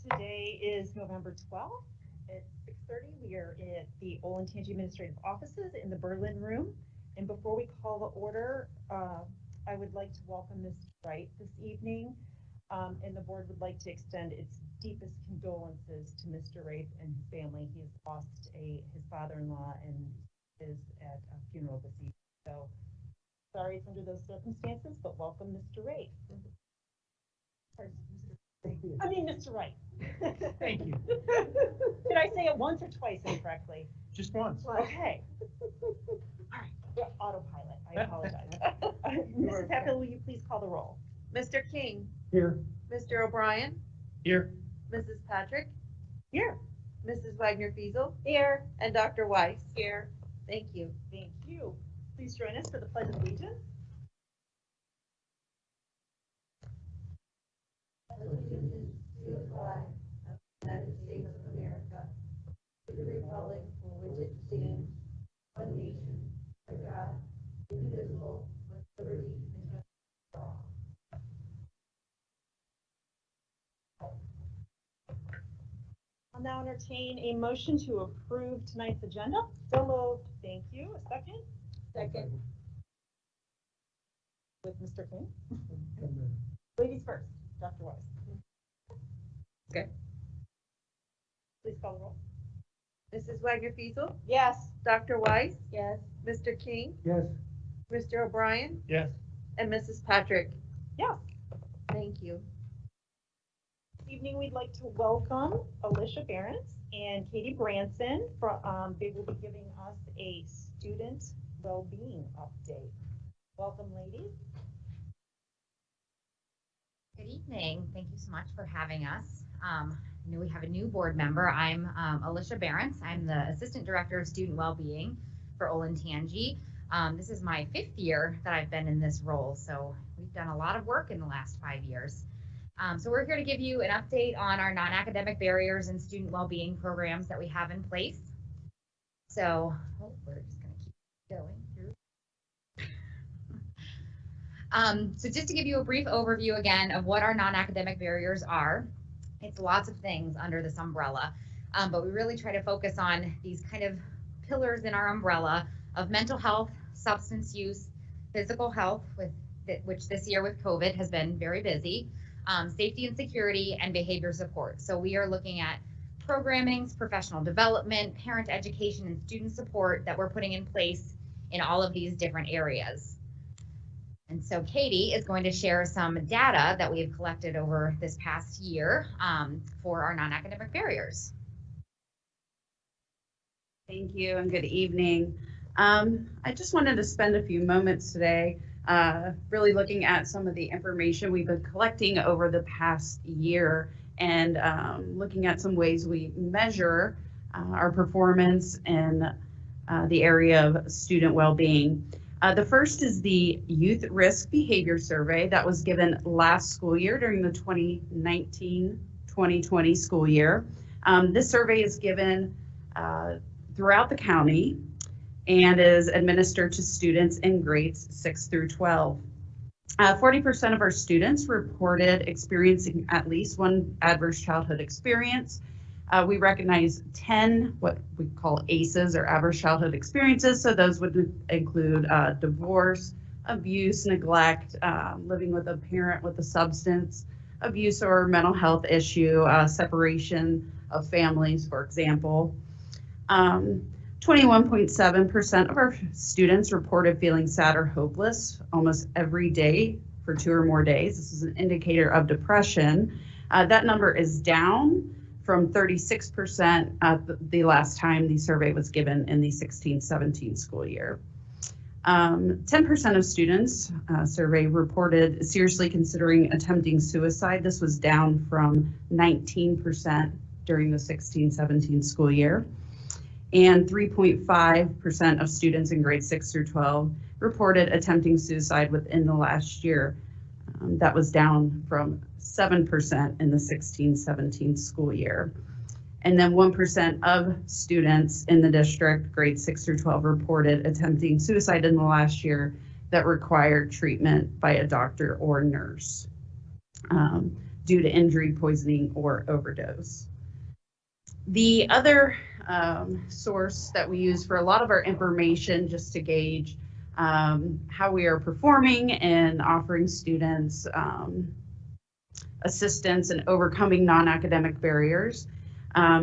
Today is November 12th at 6:30. We are at the Olentangy Administrative Offices in the Berlin Room. And before we call the order, I would like to welcome Mr. Wright this evening. And the board would like to extend its deepest condolences to Mr. Wright and his family. He has lost his father-in-law and is at a funeral this evening. So sorry it's under those circumstances, but welcome, Mr. Wright. I mean, Mr. Wright. Thank you. Did I say it once or twice incorrectly? Just once. Okay. All right. Yeah, autopilot. I apologize. Mrs. Pepper, will you please call the roll? Mr. King, Here. Mr. O'Brien, Here. Mrs. Patrick, Here. Mrs. Wagner Fiesel, Here. and Dr. Weiss. Here. Thank you. Thank you. Please join us for the Pledge of Allegiance. Allegiance to the flag of the United States of America, to the republic for which it stands, one nation, under God, indivisible, with liberty and justice for all. I'll now entertain a motion to approve tonight's agenda. So moved. Thank you. A second? Second. With Mr. King. Ladies first. Dr. Weiss. Okay. Please call the roll. Mrs. Wagner Fiesel, Yes. Dr. Weiss, Yes. Mr. King, Yes. Mr. O'Brien, Yes. and Mrs. Patrick. Yes. Thank you. This evening, we'd like to welcome Alicia Behrens and Katie Branson. They will be giving us a student well-being update. Welcome, ladies. Good evening. Thank you so much for having us. I know we have a new board member. I'm Alicia Behrens. I'm the Assistant Director of Student Wellbeing for Olentangy. This is my 5th year that I've been in this role, so we've done a lot of work in the last 5 years. So we're here to give you an update on our non-academic barriers and student wellbeing programs that we have in place. So we're just going to keep going through. So just to give you a brief overview again of what our non-academic barriers are, it's lots of things under this umbrella, but we really try to focus on these kind of pillars in our umbrella of mental health, substance use, physical health, which this year with COVID has been very busy, safety and security, and behavior support. So we are looking at programmings, professional development, parent education, and student support that we're putting in place in all of these different areas. And so Katie is going to share some data that we have collected over this past year for our non-academic barriers. Thank you and good evening. I just wanted to spend a few moments today really looking at some of the information we've been collecting over the past year and looking at some ways we measure our performance in the area of student well-being. The first is the Youth Risk Behavior Survey that was given last school year during the 2019-2020 school year. This survey is given throughout the county and is administered to students in grades 6 through 12. 40% of our students reported experiencing at least one adverse childhood experience. We recognize 10 what we call ACEs or adverse childhood experiences. So those would include divorce, abuse, neglect, living with a parent with a substance abuse or mental health issue, separation of families, for example. 21.7% of our students reported feeling sad or hopeless almost every day for 2 or more days. This is an indicator of depression. That number is down from 36% the last time the survey was given in the 16-17 school year. 10% of students surveyed reported seriously considering attempting suicide. This was down from 19% during the 16-17 school year. And 3.5% of students in grades 6 through 12 reported attempting suicide within the last year. That was down from 7% in the 16-17 school year. And then 1% of students in the district, grades 6 through 12, reported attempting suicide in the last year that required treatment by a doctor or nurse. due to injury, poisoning, or overdose. The other source that we use for a lot of our information, just to gauge how we are performing and offering students assistance in overcoming non-academic barriers,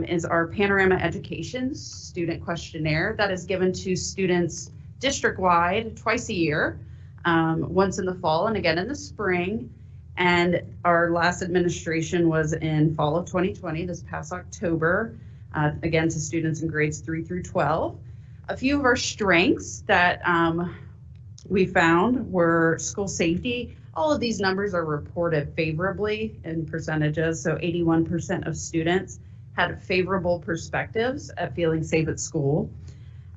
is our Panorama Education Student Questionnaire that is given to students district-wide twice a year, once in the fall and again in the spring. And our last administration was in fall of 2020, this past October, again to students in grades 3 through 12. A few of our strengths that we found were school safety. All of these numbers are reported favorably in percentages. So 81% of students had favorable perspectives at feeling safe at school.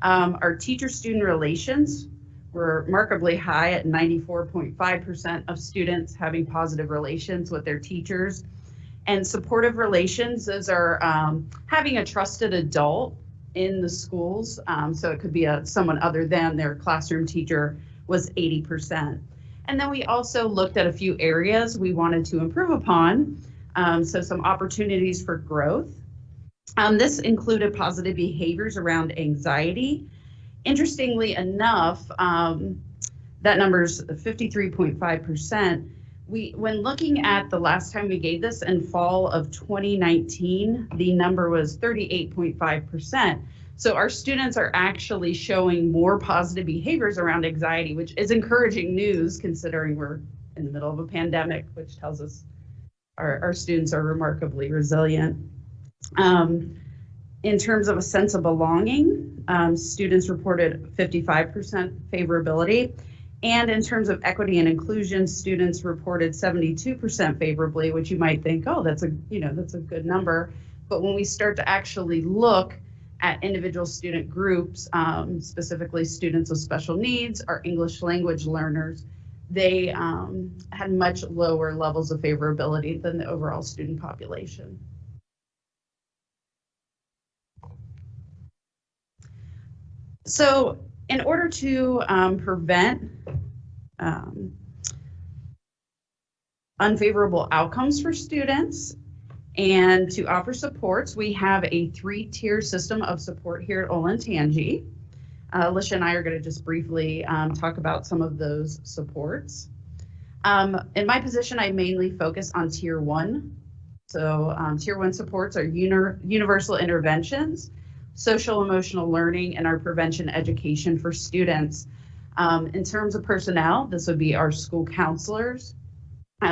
Our teacher-student relations were remarkably high at 94.5% of students having positive relations with their teachers. And supportive relations, those are having a trusted adult in the schools. So it could be someone other than their classroom teacher, was 80%. And then we also looked at a few areas we wanted to improve upon. So some opportunities for growth. This included positive behaviors around anxiety. Interestingly enough, that number's 53.5%. When looking at the last time we gave this in fall of 2019, the number was 38.5%. So our students are actually showing more positive behaviors around anxiety, which is encouraging news considering we're in the middle of a pandemic, which tells us our students are remarkably resilient. In terms of a sense of belonging, students reported 55% favorability. And in terms of equity and inclusion, students reported 72% favorably, which you might think, oh, that's a good number. But when we start to actually look at individual student groups, specifically students with special needs or English language learners, they had much lower levels of favorability than the overall student population. So in order to prevent unfavorable outcomes for students and to offer supports, we have a 3-tier system of support here at Olentangy. Alicia and I are going to just briefly talk about some of those supports. In my position, I mainly focus on Tier 1. So Tier 1 supports are universal interventions, social emotional learning, and our prevention education for students. In terms of personnel, this would be our school counselors,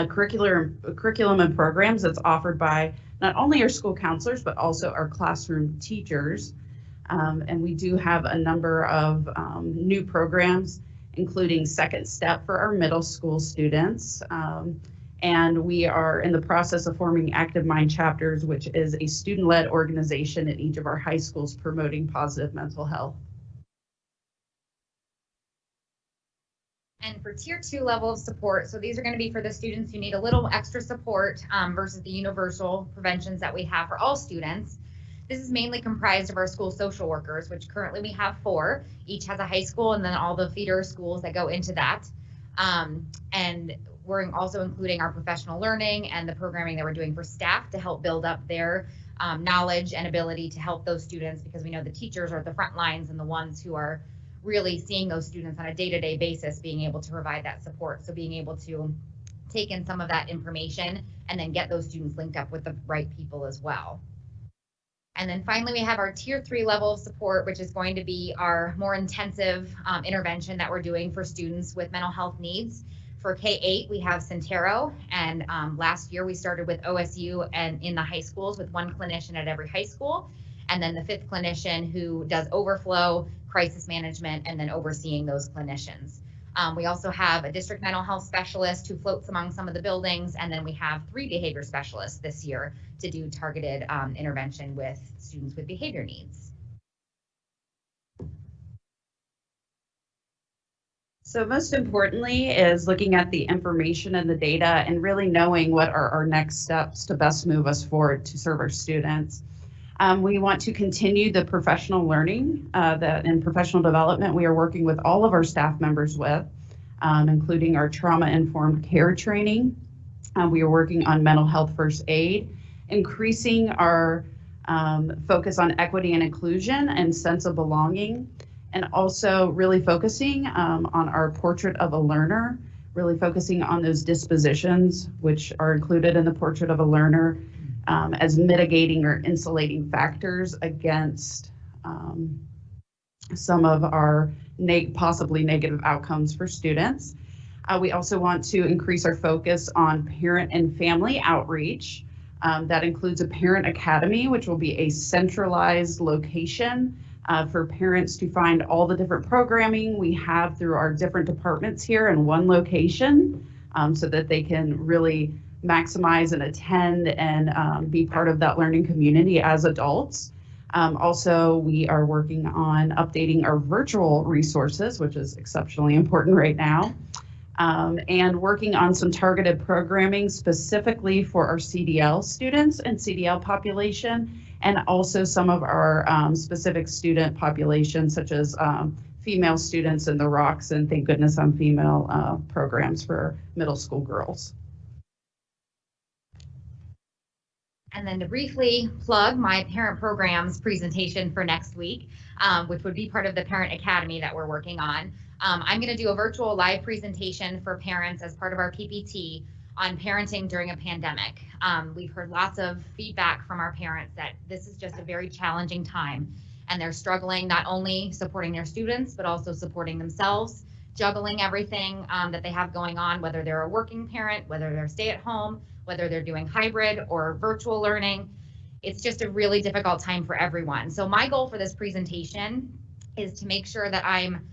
curriculum and programs that's offered by not only our school counselors, but also our classroom teachers. And we do have a number of new programs, including Second Step for our middle school students. And we are in the process of forming Active Mind Chapters, which is a student-led organization in each of our high schools promoting positive mental health. And for Tier 2 level of support, so these are going to be for the students who need a little extra support versus the universal preventions that we have for all students. This is mainly comprised of our school social workers, which currently we have 4. Each has a high school and then all the feeder schools that go into that. And we're also including our professional learning and the programming that we're doing for staff to help build up their knowledge and ability to help those students, because we know the teachers are the front lines and the ones who are really seeing those students on a day-to-day basis, being able to provide that support. So being able to take in some of that information and then get those students linked up with the right people as well. And then finally, we have our Tier 3 level of support, which is going to be our more intensive intervention that we're doing for students with mental health needs. For K-8, we have Centero, and last year we started with OSU and in the high schools with 1 clinician at every high school, and then the 5th clinician who does overflow, crisis management, and then overseeing those clinicians. We also have a district mental health specialist who floats among some of the buildings, and then we have 3 behavior specialists this year to do targeted intervention with students with behavior needs. So most importantly is looking at the information and the data and really knowing what are our next steps to best move us forward to serve our students. We want to continue the professional learning and professional development we are working with all of our staff members with, including our trauma-informed care training, We are working on mental health first aid, increasing our focus on equity and inclusion and sense of belonging, and also really focusing on our portrait of a learner, really focusing on those dispositions which are included in the portrait of a learner as mitigating or insulating factors against some of our possibly negative outcomes for students. We also want to increase our focus on parent and family outreach. That includes a parent academy, which will be a centralized location for parents to find all the different programming we have through our different departments here in one location, so that they can really maximize and attend and be part of that learning community as adults. Also, we are working on updating our virtual resources, which is exceptionally important right now. And working on some targeted programming specifically for our CDL students and CDL population, and also some of our specific student populations, such as female students in the ROCs, and thank goodness I'm female programs for middle school girls. And then to briefly plug my parent programs presentation for next week, which would be part of the Parent Academy that we're working on. I'm going to do a virtual live presentation for parents as part of our PPT on parenting during a pandemic. We've heard lots of feedback from our parents that this is just a very challenging time, and they're struggling not only supporting their students, but also supporting themselves, juggling everything that they have going on, whether they're a working parent, whether they're stay at home, whether they're doing hybrid or virtual learning. It's just a really difficult time for everyone. So my goal for this presentation is to make sure that I'm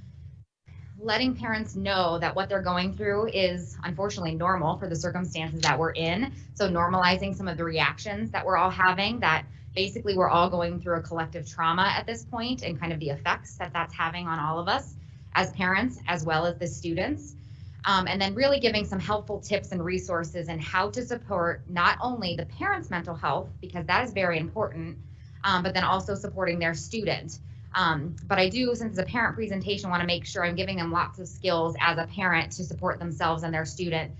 letting parents know that what they're going through is unfortunately normal for the circumstances that we're in. So normalizing some of the reactions that we're all having, that basically we're all going through a collective trauma at this point, and kind of the effects that that's having on all of us as parents, as well as the students. And then really giving some helpful tips and resources and how to support not only the parents' mental health, because that is very important, but then also supporting their student. But I do, since it's a parent presentation, want to make sure I'm giving them lots of skills as a parent to support themselves and their student,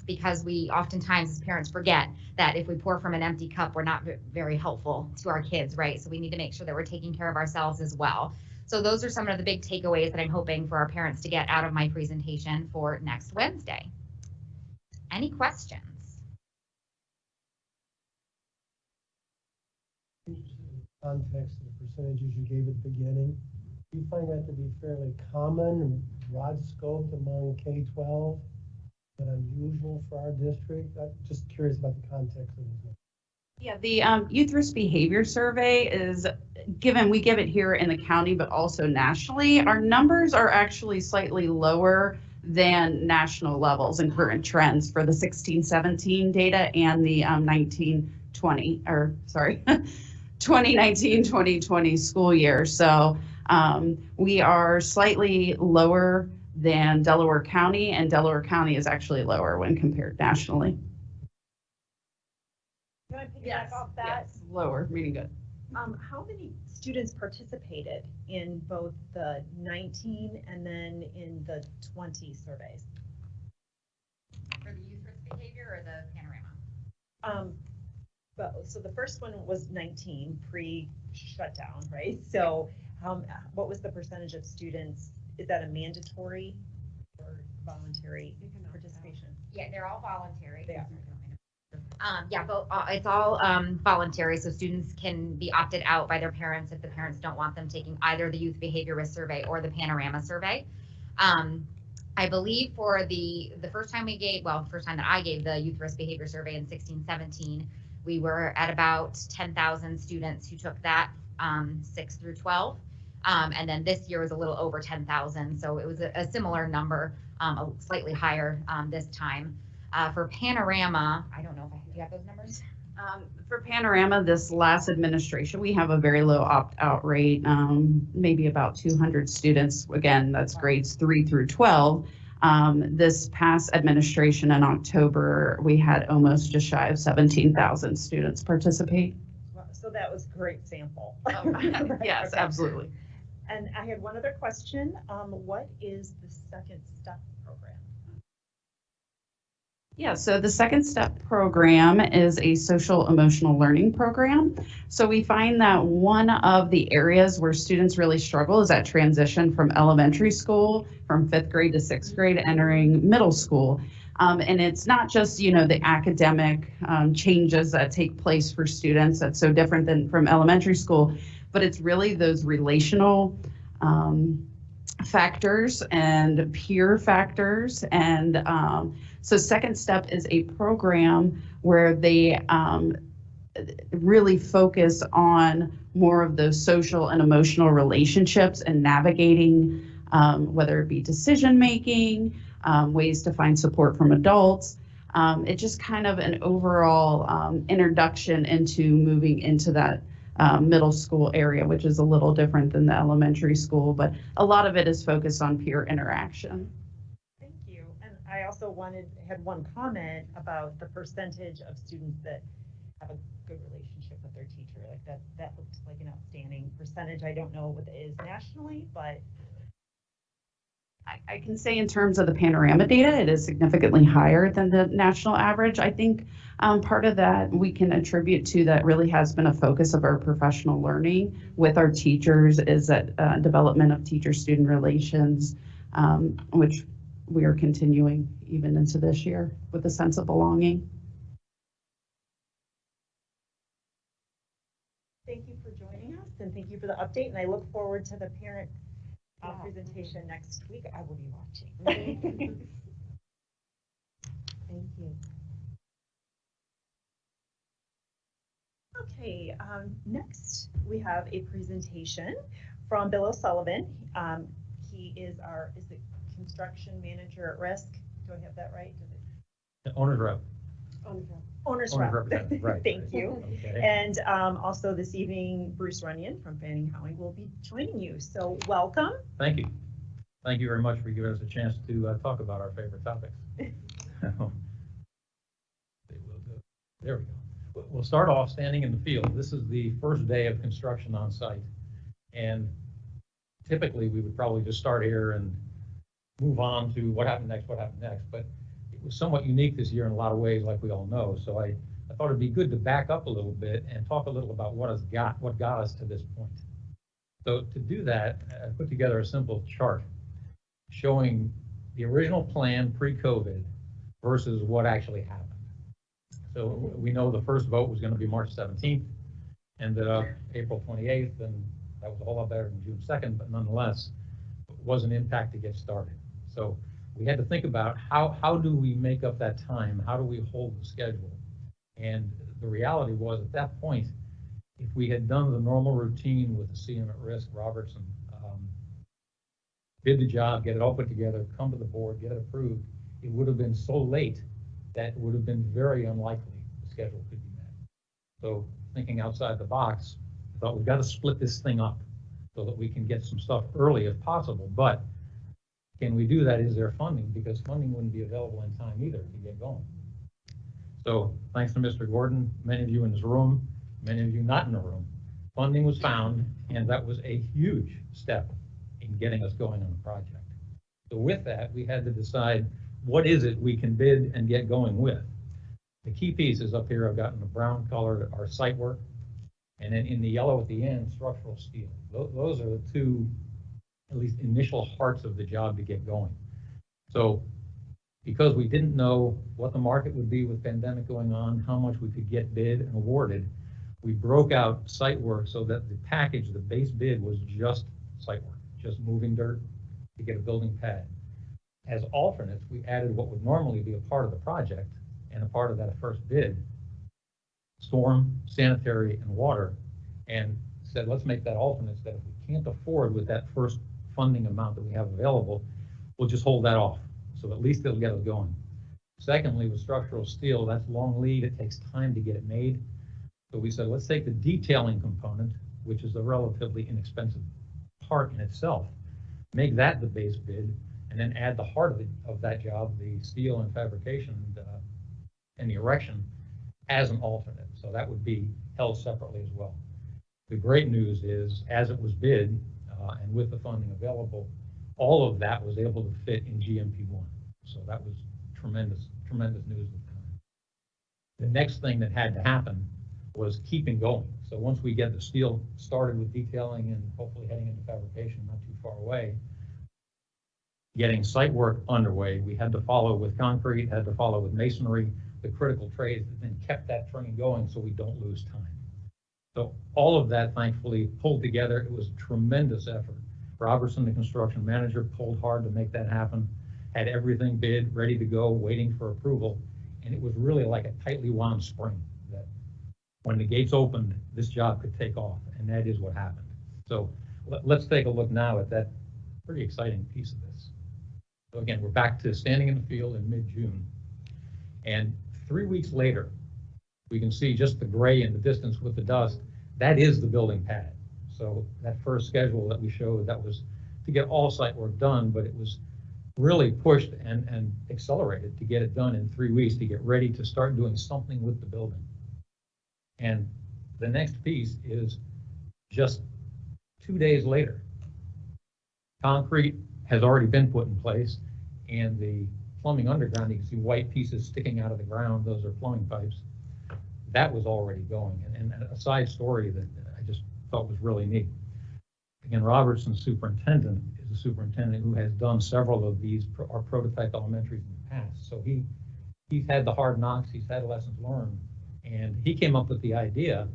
because we oftentimes as parents forget that if we pour from an empty cup, we're not very helpful to our kids, right? So we need to make sure that we're taking care of ourselves as well. So those are some of the big takeaways that I'm hoping for our parents to get out of my presentation for next Wednesday. Any questions? Context of the percentages you gave at the beginning, do you find that to be fairly common and broad scoped among K-12, but unusual for our district? I'm just curious about the context of this. Yeah, the youth risk behavior survey is we give it here in the county, but also nationally. Our numbers are actually slightly lower than national levels and current trends for the 16-17 data and the 2019-2020 school year. So we are slightly lower than Delaware County, and Delaware County is actually lower when compared nationally. Can I piggyback off that? Yes, lower, meaning good. How many students participated in both the 19 and then in the 20 surveys? For the youth risk behavior or the panorama? So the first one was 19 pre-shutdown, right? So what was the percentage of students? Is that a mandatory or voluntary participation? Yeah, they're all voluntary. They are. Yeah, but it's all voluntary, so students can be opted out by their parents if the parents don't want them taking either the youth behavior risk survey or the panorama survey. I believe for the first time that I gave the youth risk behavior survey in 16-17, we were at about 10,000 students who took that 6 through 12. And then this year was a little over 10,000, so it was a similar number, slightly higher this time. For Panorama, I don't know if you have those numbers. For Panorama, this last administration, we have a very low opt-out rate, maybe about 200 students. Again, that's grades 3 through 12. This past administration in October, we had almost just shy of 17,000 students participate. So that was a great sample. Right, yes, okay. Absolutely. And I had one other question. What is the Second Step program? Yeah, so the Second Step program is a social emotional learning program. So we find that one of the areas where students really struggle is that transition from elementary school, from fifth grade to sixth grade, entering middle school. And it's not just, the academic changes that take place for students that's so different than from elementary school, but it's really those relational factors and peer factors. And so Second Step is a program where they really focus on more of those social and emotional relationships and navigating, whether it be decision making, ways to find support from adults. It's just kind of an overall introduction into moving into that middle school area, which is a little different than the elementary school, but a lot of it is focused on peer interaction. Thank you. And I also had one comment about the percentage of students that have a good relationship with their teacher. Like that looks like an outstanding percentage. I don't know what it is nationally, but I can say in terms of the panorama data, it is significantly higher than the national average. I think part of that we can attribute to that really has been a focus of our professional learning with our teachers is that development of teacher-student relations, which we are continuing even into this year with a sense of belonging. thank you for joining us and thank you for the update. And I look forward to the parent presentation next week. I will be watching. Thank you. Okay, next we have a presentation from Bill O'Sullivan. He is the construction manager at risk. Do I have that right? Owner's rep. Owner's Owner's rep. representative, right. Thank you. Okay. And also this evening, Bruce Runyon from Fanning County will be joining you. So welcome. Thank you. Thank you very much for giving us a chance to talk about our favorite topics. There we go. We'll start off standing in the field. This is the first day of construction on site. And typically we would probably just start here and move on to what happened next. But it was somewhat unique this year in a lot of ways, like we all know. So I thought it'd be good to back up a little bit and talk a little about what got us to this point. So to do that, I put together a simple chart showing the original plan pre-COVID versus what actually happened. So we know the first vote was going to be March 17th, ended up April 28th, and that was a whole lot better than June 2nd, but nonetheless, it was an impact to get started. So we had to think about how do we make up that time? How do we hold the schedule? And the reality was at that point, if we had done the normal routine with the CM at risk, Robertson, bid the job, get it all put together, come to the board, get it approved, it would have been so late that it would have been very unlikely the schedule could be met. So thinking outside the box, I thought we've got to split this thing up so that we can get some stuff early if possible. But can we do that? Is there funding? Because funding wouldn't be available in time either to get going. So thanks to Mr. Gordon, many of you in this room, many of you not in the room, funding was found, and that was a huge step in getting us going on the project. So with that, we had to decide what is it we can bid and get going with. The key pieces up here I've got in the brown color are site work, and then in the yellow at the end, structural steel. Those are the two, at least initial hearts of the job to get going. So because we didn't know what the market would be with pandemic going on, how much we could get bid and awarded, we broke out site work so that the package, the base bid, was just site work, just moving dirt to get a building pad. As alternates, we added what would normally be a part of the project and a part of that first bid, storm, sanitary, and water, and said, let's make that alternates that if we can't afford with that first funding amount that we have available, we'll just hold that off. So at least it'll get us going. Secondly, with structural steel, that's long lead. It takes time to get it made. So we said, let's take the detailing component, which is a relatively inexpensive part in itself, make that the base bid, and then add the heart of that job, the steel and fabrication and the erection, as an alternate. So that would be held separately as well. The great news is, as it was bid and with the funding available, all of that was able to fit in GMP1. So that was tremendous tremendous news at the time. The next thing that had to happen was keeping going. So once we get the steel started with detailing and hopefully heading into fabrication not too far away, getting site work underway, we had to follow with concrete, had to follow with masonry, the critical trades that then kept that train going so we don't lose time. So all of that thankfully pulled together. It was a tremendous effort. Robertson, the construction manager, pulled hard to make that happen, had everything bid, ready to go, waiting for approval. And it was really like a tightly wound spring that when the gates opened, this job could take off, and that is what happened. So let's take a look now at that pretty exciting piece of this. So again, we're back to standing in the field in mid-June. And 3 weeks later, we can see just the gray in the distance with the dust. That is the building pad. So that first schedule that we showed, that was to get all site work done, but it was really pushed and accelerated to get it done in 3 weeks to get ready to start doing something with the building. And the next piece is just 2 days later. Concrete has already been put in place, and the plumbing underground, you can see white pieces sticking out of the ground. Those are plumbing pipes. That was already going. And a side story that I just thought was really neat. Again, Robertson's superintendent is a superintendent who has done several of these, our prototype elementaries in the past. So he's had the hard knocks, he's had lessons learned, and he came up with the idea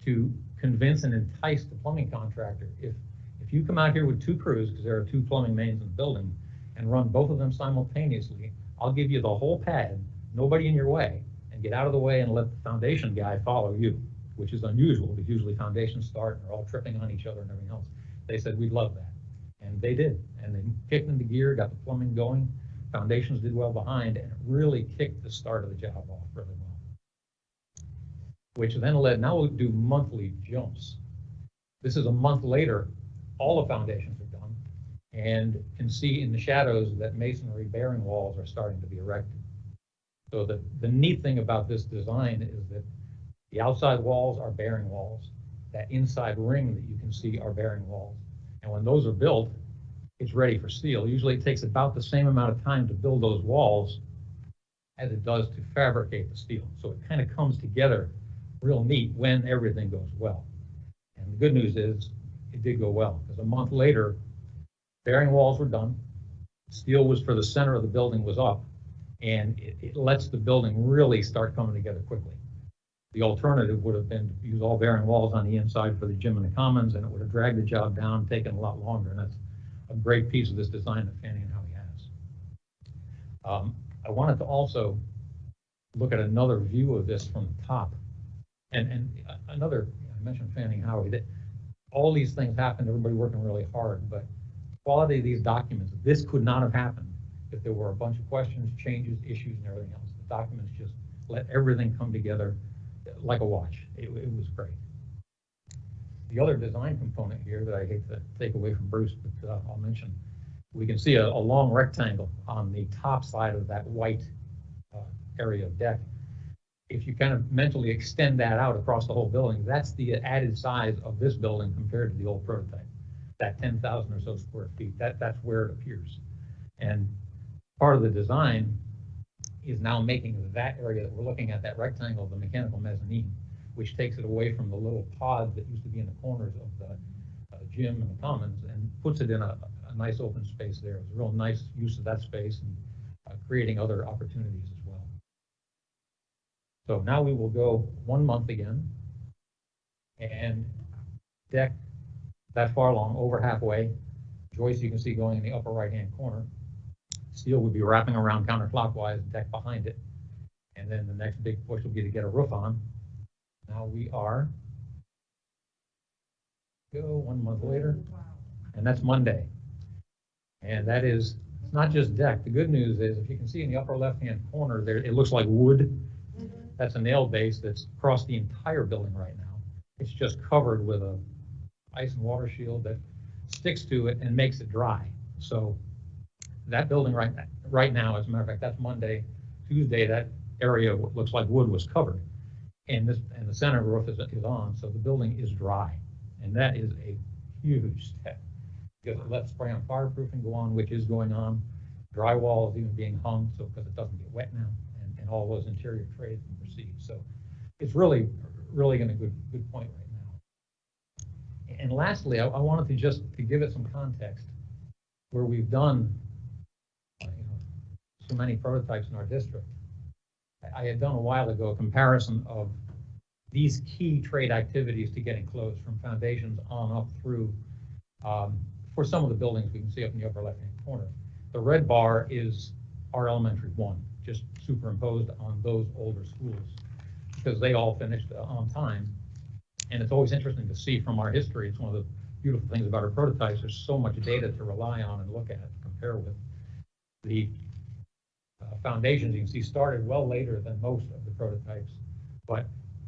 to convince and entice the plumbing contractor. If you come out here with 2 crews, because there are 2 plumbing mains in the building, and run both of them simultaneously, I'll give you the whole pad, nobody in your way, and get out of the way and let the foundation guy follow you, which is unusual because usually foundations start and they're all tripping on each other and everything else. They said, we'd love that. And they did. And they kicked into gear, got the plumbing going, foundations did well behind, and it really kicked the start of the job off really well. Which then led, now we'll do monthly jumps. This is a month later, all the foundations are done, and can see in the shadows that masonry bearing walls are starting to be erected. So the neat thing about this design is that the outside walls are bearing walls. That inside ring that you can see are bearing walls. And when those are built, it's ready for steel. Usually it takes about the same amount of time to build those walls as it does to fabricate the steel. So it kind of comes together real neat when everything goes well. And the good news is it did go well, because a month later, bearing walls were done. Steel was for the center of the building was up, and it lets the building really start coming together quickly. The alternative would have been to use all bearing walls on the inside for the gym and the commons, and it would have dragged the job down, taken a lot longer. And that's a great piece of this design that Fanning and Howie has. I wanted to also look at another view of this from the top. And another, I mentioned Fanning and Howie, that all these things happened, everybody working really hard, but quality of these documents, this could not have happened if there were a bunch of questions, changes, issues, and everything else. The documents just let everything come together like a watch. It was great. The other design component here that I hate to take away from Bruce, but I'll mention, we can see a long rectangle on the top side of that white area of deck. If you kind of mentally extend that out across the whole building, that's the added size of this building compared to the old prototype. That 10,000 or so square feet, that's where it appears. And part of the design is now making that area that we're looking at, that rectangle, the mechanical mezzanine, which takes it away from the little pods that used to be in the corners of the gym and the commons, and puts it in a nice open space there. It's a real nice use of that space, and creating other opportunities as well. So now we will go 1 month again, and deck that far along, over halfway. Joist you can see going in the upper right-hand corner. Steel would be wrapping around counterclockwise, deck behind it. And then the next big push will be to get a roof on. Now we are, go 1 month later, and that's Monday. And that is, it's not just deck. The good news is, if you can see in the upper left-hand corner there, it looks like wood. That's a nail base that's across the entire building right now. It's just covered with a ice and water shield that sticks to it and makes it dry. So that building right now, as a matter of fact, that's Monday. Tuesday, that area looks like wood was covered, and the center roof is on, so the building is dry, and that is a huge step because it lets spray on fireproofing go on, which is going on. Drywall is even being hung, so because it doesn't get wet now, and all those interior trades can proceed. So it's really in a good point right now. And lastly, I wanted to just to give it some context where we've done so many prototypes in our district. I had done a while ago a comparison of these key trade activities to getting closed from foundations on up through, for some of the buildings we can see up in the upper left-hand corner. The red bar is our elementary one, just superimposed on those older schools because they all finished on time. And it's always interesting to see from our history. It's one of the beautiful things about our prototypes. There's so much data to rely on and look at, compare with. The foundations, you can see, started well later than most of the prototypes, but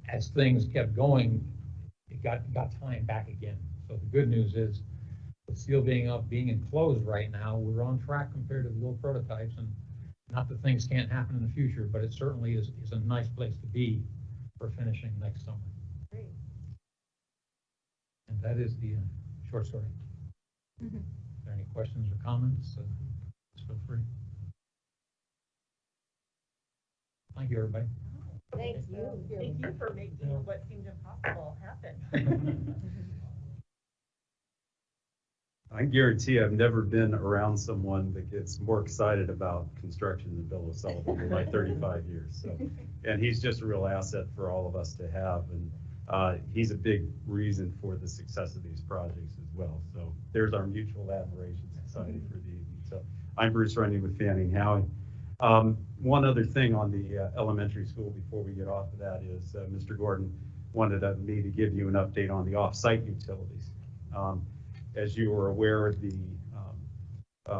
as things kept going, it got time back again. So the good news is, with steel being up, being enclosed right now, we're on track compared to the old prototypes, and not that things can't happen in the future, but it certainly is a nice place to be for finishing next summer. Great. And that is the short story. Mhm. Are there any questions or comments? Just feel free. Thank you, everybody. Thank you. Thank you for making what seemed impossible happen. I guarantee I've never been around someone that gets more excited about construction than Bill O'Sullivan in my 35 years. So, and he's just a real asset for all of us to have. And he's a big reason for the success of these projects as well. So there's our mutual admiration society for the evening. So I'm Bruce Runyon with Fanning Howie. One other thing on the elementary school before we get off of that is Mr. Gordon wanted me to give you an update on the off-site utilities. As you were aware,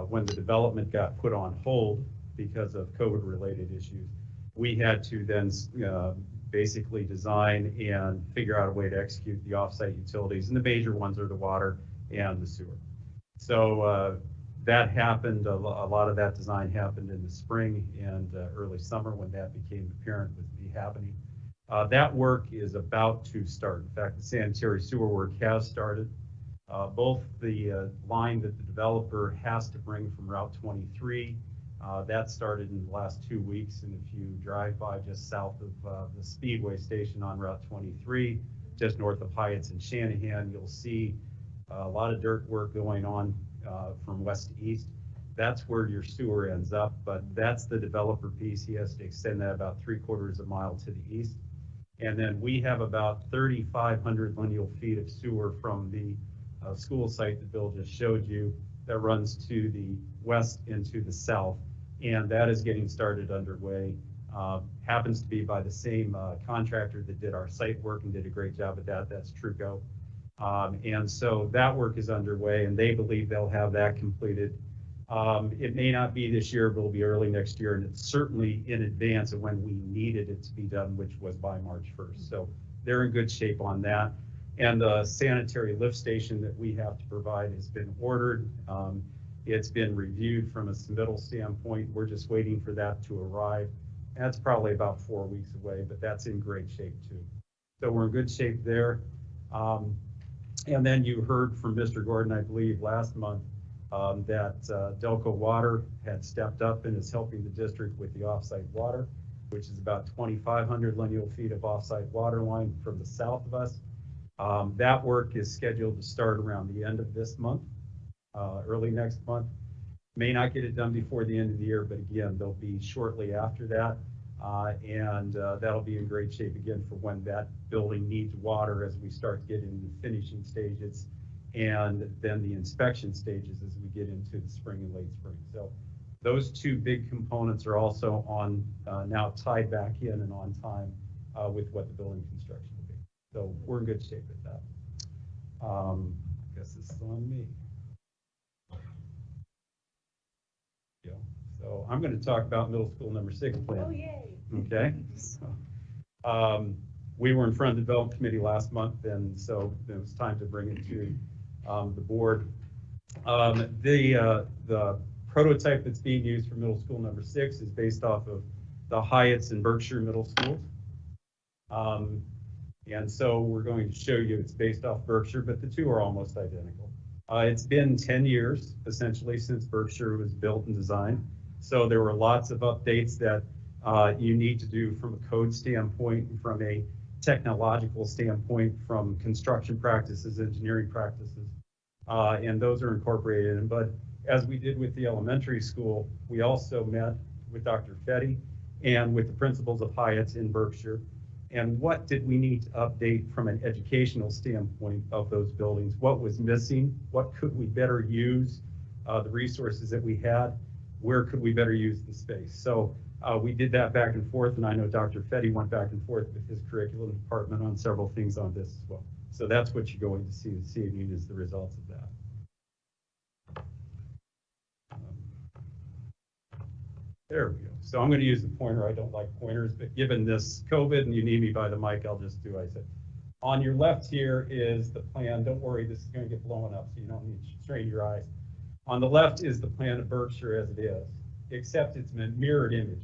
when the development got put on hold because of COVID-related issues, we had to then basically design and figure out a way to execute the off-site utilities, and the major ones are the water and the sewer. So that happened, a lot of that design happened in the spring and early summer when that became apparent would be happening. That work is about to start. In fact, the sanitary sewer work has started. Both the line that the developer has to bring from Route 23, that started in the last 2 weeks. And if you drive by just south of the Speedway station on Route 23, just north of Hyatt's and Shanahan, you'll see a lot of dirt work going on from west to east. That's where your sewer ends up, but that's the developer piece. He has to extend that about 3/4 of a mile to the east. And then we have about 3,500 lineal feet of sewer from the school site that Bill just showed you that runs to the west and to the south, and that is getting started underway. Happens to be by the same contractor that did our site work and did a great job at that. That's Truco. And so that work is underway, and they believe they'll have that completed. It may not be this year, but it'll be early next year, and it's certainly in advance of when we needed it to be done, which was by March 1st. So they're in good shape on that. And the sanitary lift station that we have to provide has been ordered. It's been reviewed from a submittal standpoint. We're just waiting for that to arrive. That's probably about 4 weeks away, but that's in great shape too. So we're in good shape there. And then you heard from Mr. Gordon, I believe, last month that Delco Water had stepped up and is helping the district with the offsite water, which is about 2,500 lineal feet of offsite water line from the south of us. That work is scheduled to start around the end of this month, early next month. May not get it done before the end of the year, but again, they'll be shortly after that. And that'll be in great shape again for when that building needs water as we start getting the finishing stages and then the inspection stages as we get into the spring and late spring. So those two big components are also on now tied back in and on time with what the building construction will be. So we're in good shape with that. I guess this is on me. Yeah. So I'm going to talk about middle school number 6 plan. Oh, yay. Okay. So, we were in front of the development committee last month, and so it was time to bring it to the board. The prototype that's being used for middle school number 6 is based off of the Hyatt's and Berkshire middle schools. And so we're going to show you it's based off Berkshire, but the two are almost identical. It's been 10 years, essentially, since Berkshire was built and designed. So there were lots of updates that you need to do from a code standpoint, and from a technological standpoint, from construction practices, engineering practices, and those are incorporated in. But as we did with the elementary school, we also met with Dr. Fetty and with the principals of Hyatt's in Berkshire. And what did we need to update from an educational standpoint of those buildings? What was missing? What could we better use? The resources that we had, where could we better use the space? So we did that back and forth, and I know Dr. Fetty went back and forth with his curriculum department on several things on this as well. So that's what you're going to see this evening, is the results of that. There we go. So I'm going to use the pointer. I don't like pointers, but given this COVID and you need me by the mic, I'll just do what I said. On your left here is the plan. Don't worry, this is going to get blown up, so you don't need to strain your eyes. On the left is the plan of Berkshire as it is, except it's a mirrored image.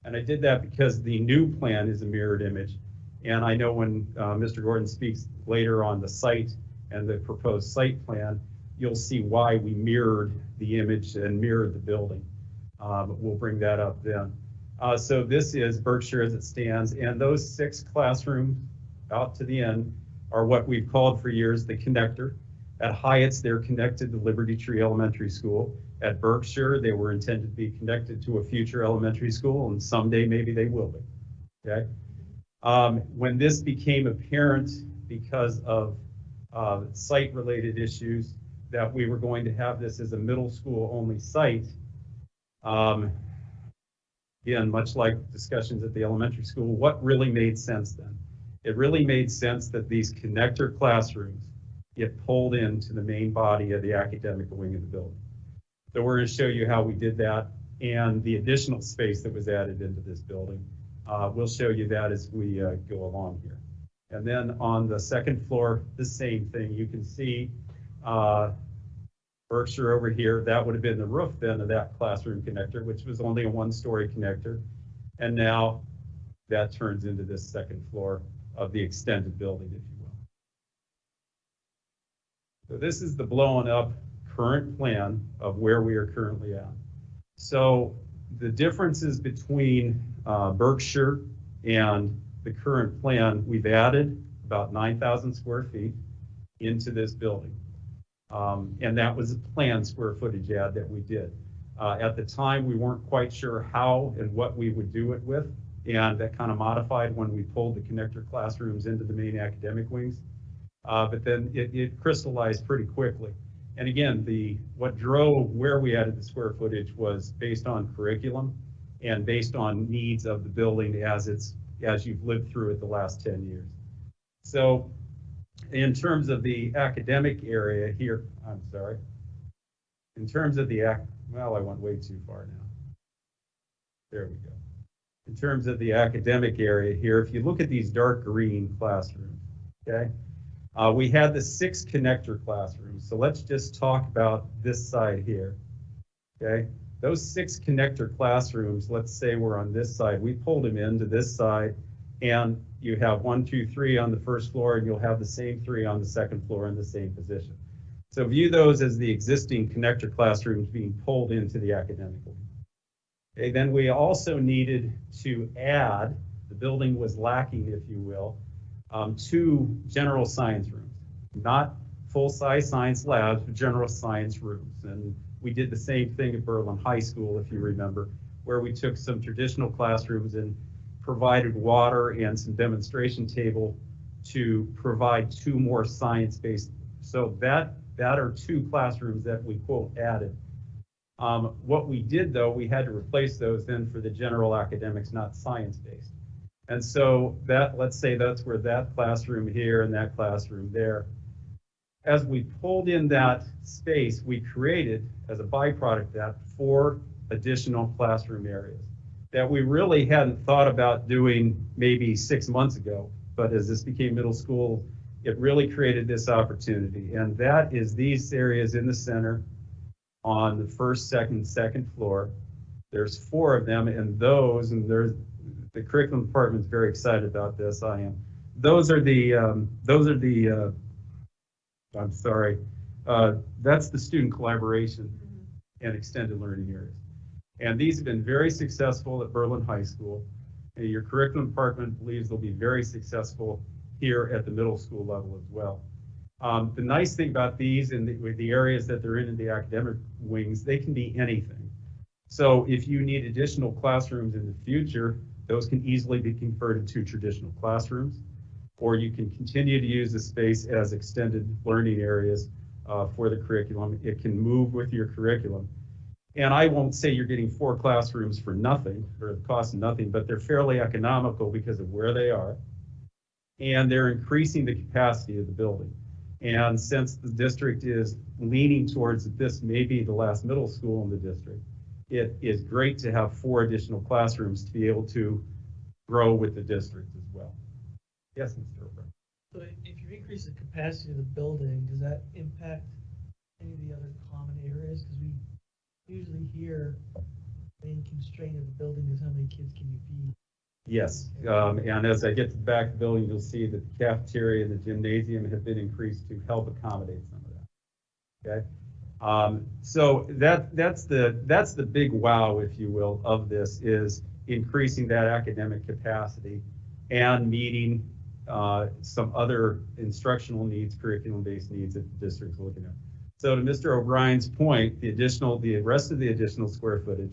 And I did that because the new plan is a mirrored image. And I know when Mr. Gordon speaks later on the site and the proposed site plan, you'll see why we mirrored the image and mirrored the building. We'll bring that up then. So this is Berkshire as it stands, and those 6 classrooms out to the end are what we've called for years the connector. At Hyatt's, they're connected to Liberty Tree Elementary School. At Berkshire, they were intended to be connected to a future elementary school, and someday maybe they will be, okay? When this became apparent because of site-related issues, that we were going to have this as a middle school only site, again, much like discussions at the elementary school, what really made sense then? It really made sense that these connector classrooms get pulled into the main body of the academic wing of the building. So we're going to show you how we did that and the additional space that was added into this building. We'll show you that as we go along here. And then on the second floor, the same thing. You can see Berkshire over here. That would have been the roof then of that classroom connector, which was only a 1-story connector. And now that turns into this second floor of the extended building, if you will. So this is the blown up current plan of where we are currently at. So the differences between Berkshire and the current plan, we've added about 9,000 square feet into this building. And that was a planned square footage add that we did. At the time, we weren't quite sure how and what we would do it with, and that kind of modified when we pulled the connector classrooms into the main academic wings. But then it crystallized pretty quickly. And again, what drove where we added the square footage was based on curriculum and based on needs of the building as you've lived through it the last 10 years. So in terms of the academic area here, I'm sorry. In terms of well, I went way too far now. There we go. In terms of the academic area here, if you look at these dark green classrooms, okay, we had the 6 connector classrooms. So let's just talk about this side here, okay? Those 6 connector classrooms, let's say we're on this side. We pulled them into this side, and you have 1, 2, 3 on the first floor, and you'll have the same 3 on the second floor in the same position. So view those as the existing connector classrooms being pulled into the academic wing. Okay, then we also needed to add, the building was lacking, if you will, 2 general science rooms, not full-size science labs, but general science rooms. And we did the same thing at Berlin High School, if you remember, where we took some traditional classrooms and provided water and some demonstration table to provide 2 more science-based. So that are 2 classrooms that we, quote, added. What we did, though, we had to replace those then for the general academics, not science-based. And so let's say that's where that classroom here and that classroom there. As we pulled in that space, we created, as a byproduct of that, 4 additional classroom areas that we really hadn't thought about doing maybe 6 months ago. But as this became middle school, it really created this opportunity. And that is these areas in the center on the first, second floor. There's 4 of them, and there's the curriculum department is very excited about this. I am. That's the student collaboration and extended learning areas. And these have been very successful at Berlin High School. And your curriculum department believes they'll be very successful here at the middle school level as well. The nice thing about these and with the areas that they're in the academic wings, they can be anything. So if you need additional classrooms in the future, those can easily be converted to traditional classrooms, or you can continue to use the space as extended learning areas for the curriculum. It can move with your curriculum. And I won't say you're getting 4 classrooms for nothing, or the cost of nothing, but they're fairly economical because of where they are. And they're increasing the capacity of the building. And since the district is leaning towards this may be the last middle school in the district, it is great to have 4 additional classrooms to be able to grow with the district as well. Yes, Mr. O'Brien. So if you increase the capacity of the building, does that impact any of the other common areas? Because we usually hear the main constraint of the building is how many kids can you feed? Yes, and as I get to the back of the building, you'll see that the cafeteria and the gymnasium have been increased to help accommodate some of that. Okay, so that's the big wow, if you will, of this is increasing that academic capacity and meeting some other instructional needs, curriculum-based needs that the district's looking at. So to Mr. O'Brien's point, the rest of the additional square footage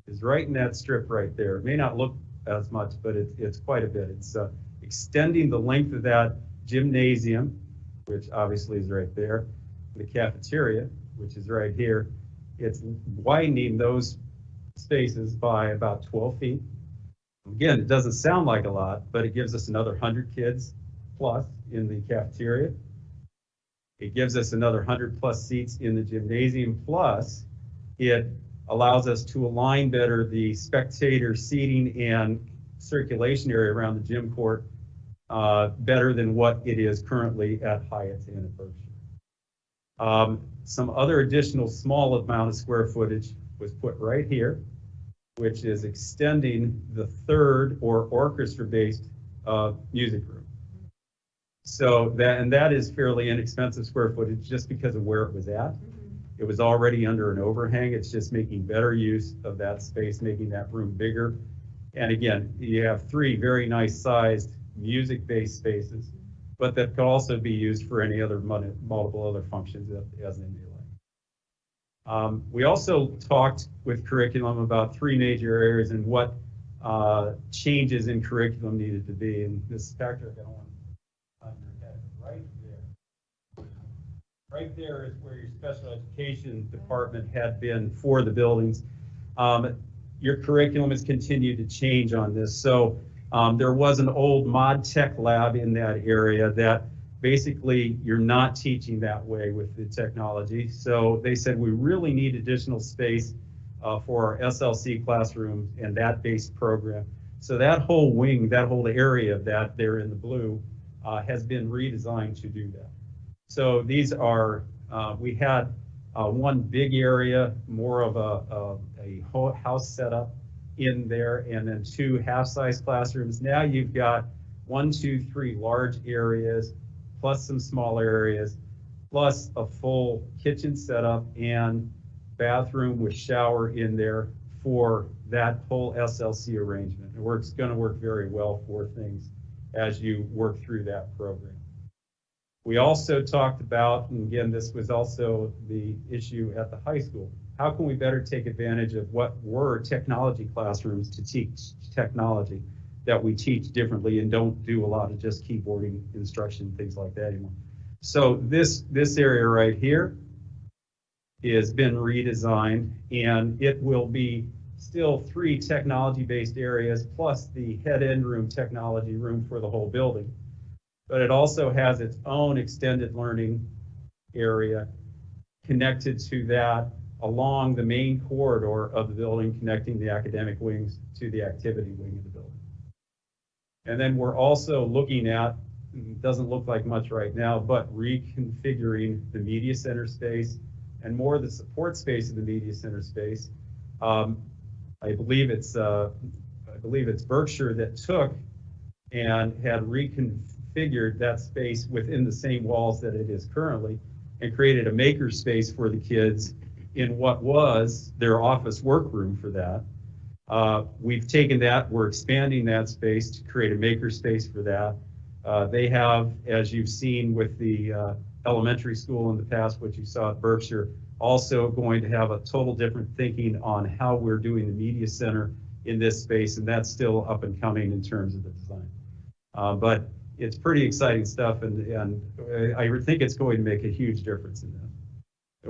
is right in that strip right there. It may not look as much, but it's quite a bit. It's extending the length of that gymnasium, which obviously is right there, the cafeteria, which is right here. It's widening those spaces by about 12 feet. Again, it doesn't sound like a lot, but it gives us another 100 kids plus in the cafeteria. It gives us another 100 plus seats in the gymnasium, plus it allows us to align better the spectator seating and circulation area around the gym court better than what it is currently at Hyatt and at Berkshire. Some other additional small amount of square footage was put right here, which is extending the 3rd or orchestra-based music room. So that is fairly inexpensive square footage just because of where it was at. It was already under an overhang. It's just making better use of that space, making that room bigger. And again, you have 3 very nice sized music-based spaces, but that could also be used for any other multiple other functions as they may like. We also talked with curriculum about 3 major areas and what changes in curriculum needed to be. And this factor I don't want on your head right there. Right there is where your special education department had been for the buildings. Your curriculum has continued to change on this. So there was an old mod tech lab in that area that basically you're not teaching that way with the technology. So they said we really need additional space for our SLC classrooms and that based program. So that whole wing, that whole area of that there in the blue has been redesigned to do that. So these are, we had one big area, more of a whole house setup in there, and then 2 half-size classrooms. Now you've got 1, 2, 3 large areas, plus some small areas, plus a full kitchen setup and bathroom with shower in there for that whole SLC arrangement. It's going to work very well for things as you work through that program. We also talked about, and again, this was also the issue at the high school, how can we better take advantage of what were technology classrooms to teach technology that we teach differently and don't do a lot of just keyboarding instruction, things like that anymore. So this area right here has been redesigned, and it will be still 3 technology-based areas plus the head-end room technology room for the whole building. But it also has its own extended learning area connected to that along the main corridor of the building, connecting the academic wings to the activity wing of the building. And then we're also looking at, it doesn't look like much right now, but reconfiguring the media center space and more of the support space of the media center space. I believe it's Berkshire that took and had reconfigured that space within the same walls that it is currently and created a maker space for the kids in what was their office workroom for that. We've taken that, we're expanding that space to create a maker space for that. They have, as you've seen with the elementary school in the past, what you saw at Berkshire, also going to have a total different thinking on how we're doing the media center in this space, and that's still up and coming in terms of the design. But it's pretty exciting stuff, and I think it's going to make a huge difference in that.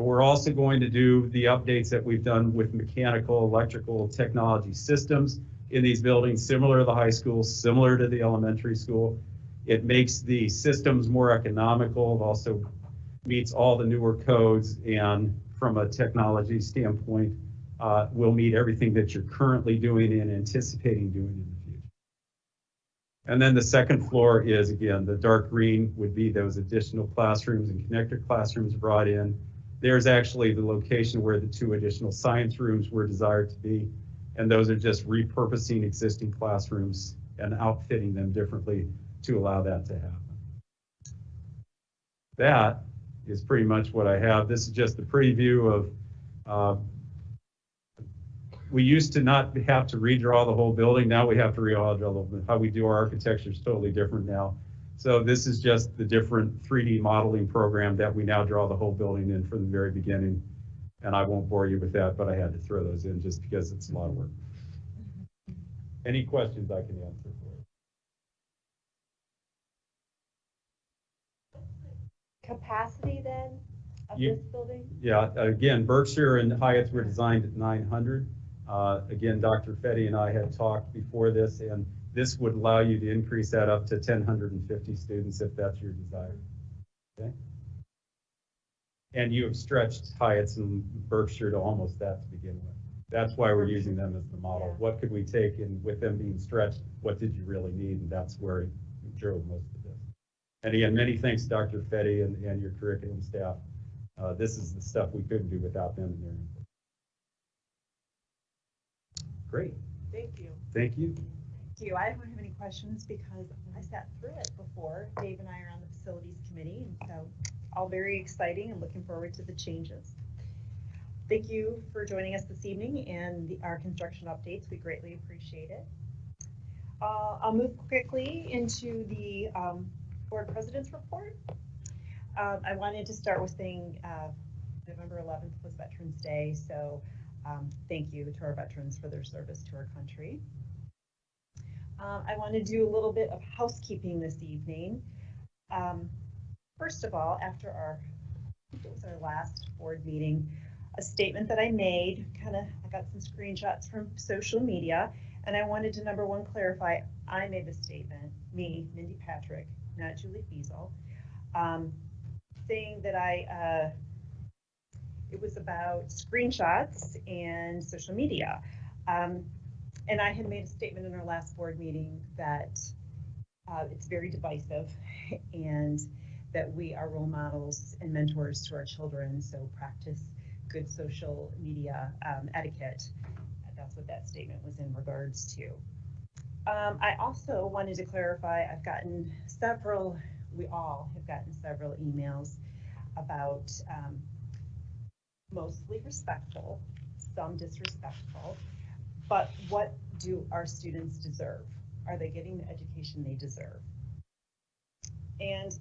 We're also going to do the updates that we've done with mechanical, electrical technology systems in these buildings, similar to the high school, similar to the elementary school. It makes the systems more economical. It also meets all the newer codes, and from a technology standpoint, will meet everything that you're currently doing and anticipating doing in the future. And then the second floor is, again, the dark green would be those additional classrooms and connector classrooms brought in. There's actually the location where the 2 additional science rooms were desired to be, and those are just repurposing existing classrooms and outfitting them differently to allow that to happen. That is pretty much what I have. This is just a pretty view of, we used to not have to redraw the whole building. Now we have to redraw how we do our architecture is totally different now. So this is just the different 3D modeling program that we now draw the whole building in from the very beginning. And I won't bore you with that, but I had to throw those in just because it's a lot of work. Any questions I can answer for you? Capacity then of You- this building? Yeah, again, Berkshire and Hyatt's were designed at 900. Again, Dr. Fetty and I had talked before this, and this would allow you to increase that up to 1,050 students if that's your desire. Okay? And you have stretched Hyatt's and Berkshire to almost that to begin with. That's why we're using them as the model. Yeah. What could we take, and with them being stretched, what did you really need? And that's where it drove most of this. And again, many thanks, Dr. Fetty and your curriculum staff. This is the stuff we couldn't do without them and their input. Great. Thank you. Thank you. Thank you. I don't have any questions because I sat through it before. Dave and I are on the facilities committee, and so all very exciting and looking forward to the changes. Thank you for joining us this evening and our construction updates. We greatly appreciate it. I'll move quickly into the board president's report. I wanted to start with saying November 11th was Veterans Day, so thank you to our veterans for their service to our country. I want to do a little bit of housekeeping this evening. First of all, after it was our last board meeting, a statement that I made, I got some screenshots from social media, and I wanted to, number one, clarify, I made the statement, me, Mindy Patrick, not Julie Fiesel, saying that it was about screenshots and social media. And I had made a statement in our last board meeting that it's very divisive and that we are role models and mentors to our children, so practice good social media etiquette. That's what that statement was in regards to. I also wanted to clarify, we all have gotten several emails about mostly respectful, some disrespectful, but what do our students deserve? Are they getting the education they deserve? And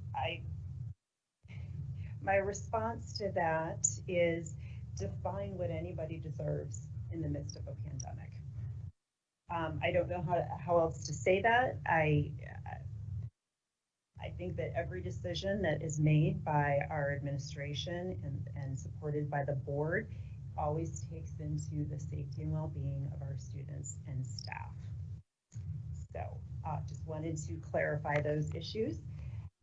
my response to that is define what anybody deserves in the midst of a pandemic. I don't know how else to say that. I think that every decision that is made by our administration and supported by the board always takes into the safety and well-being of our students and staff. So just wanted to clarify those issues.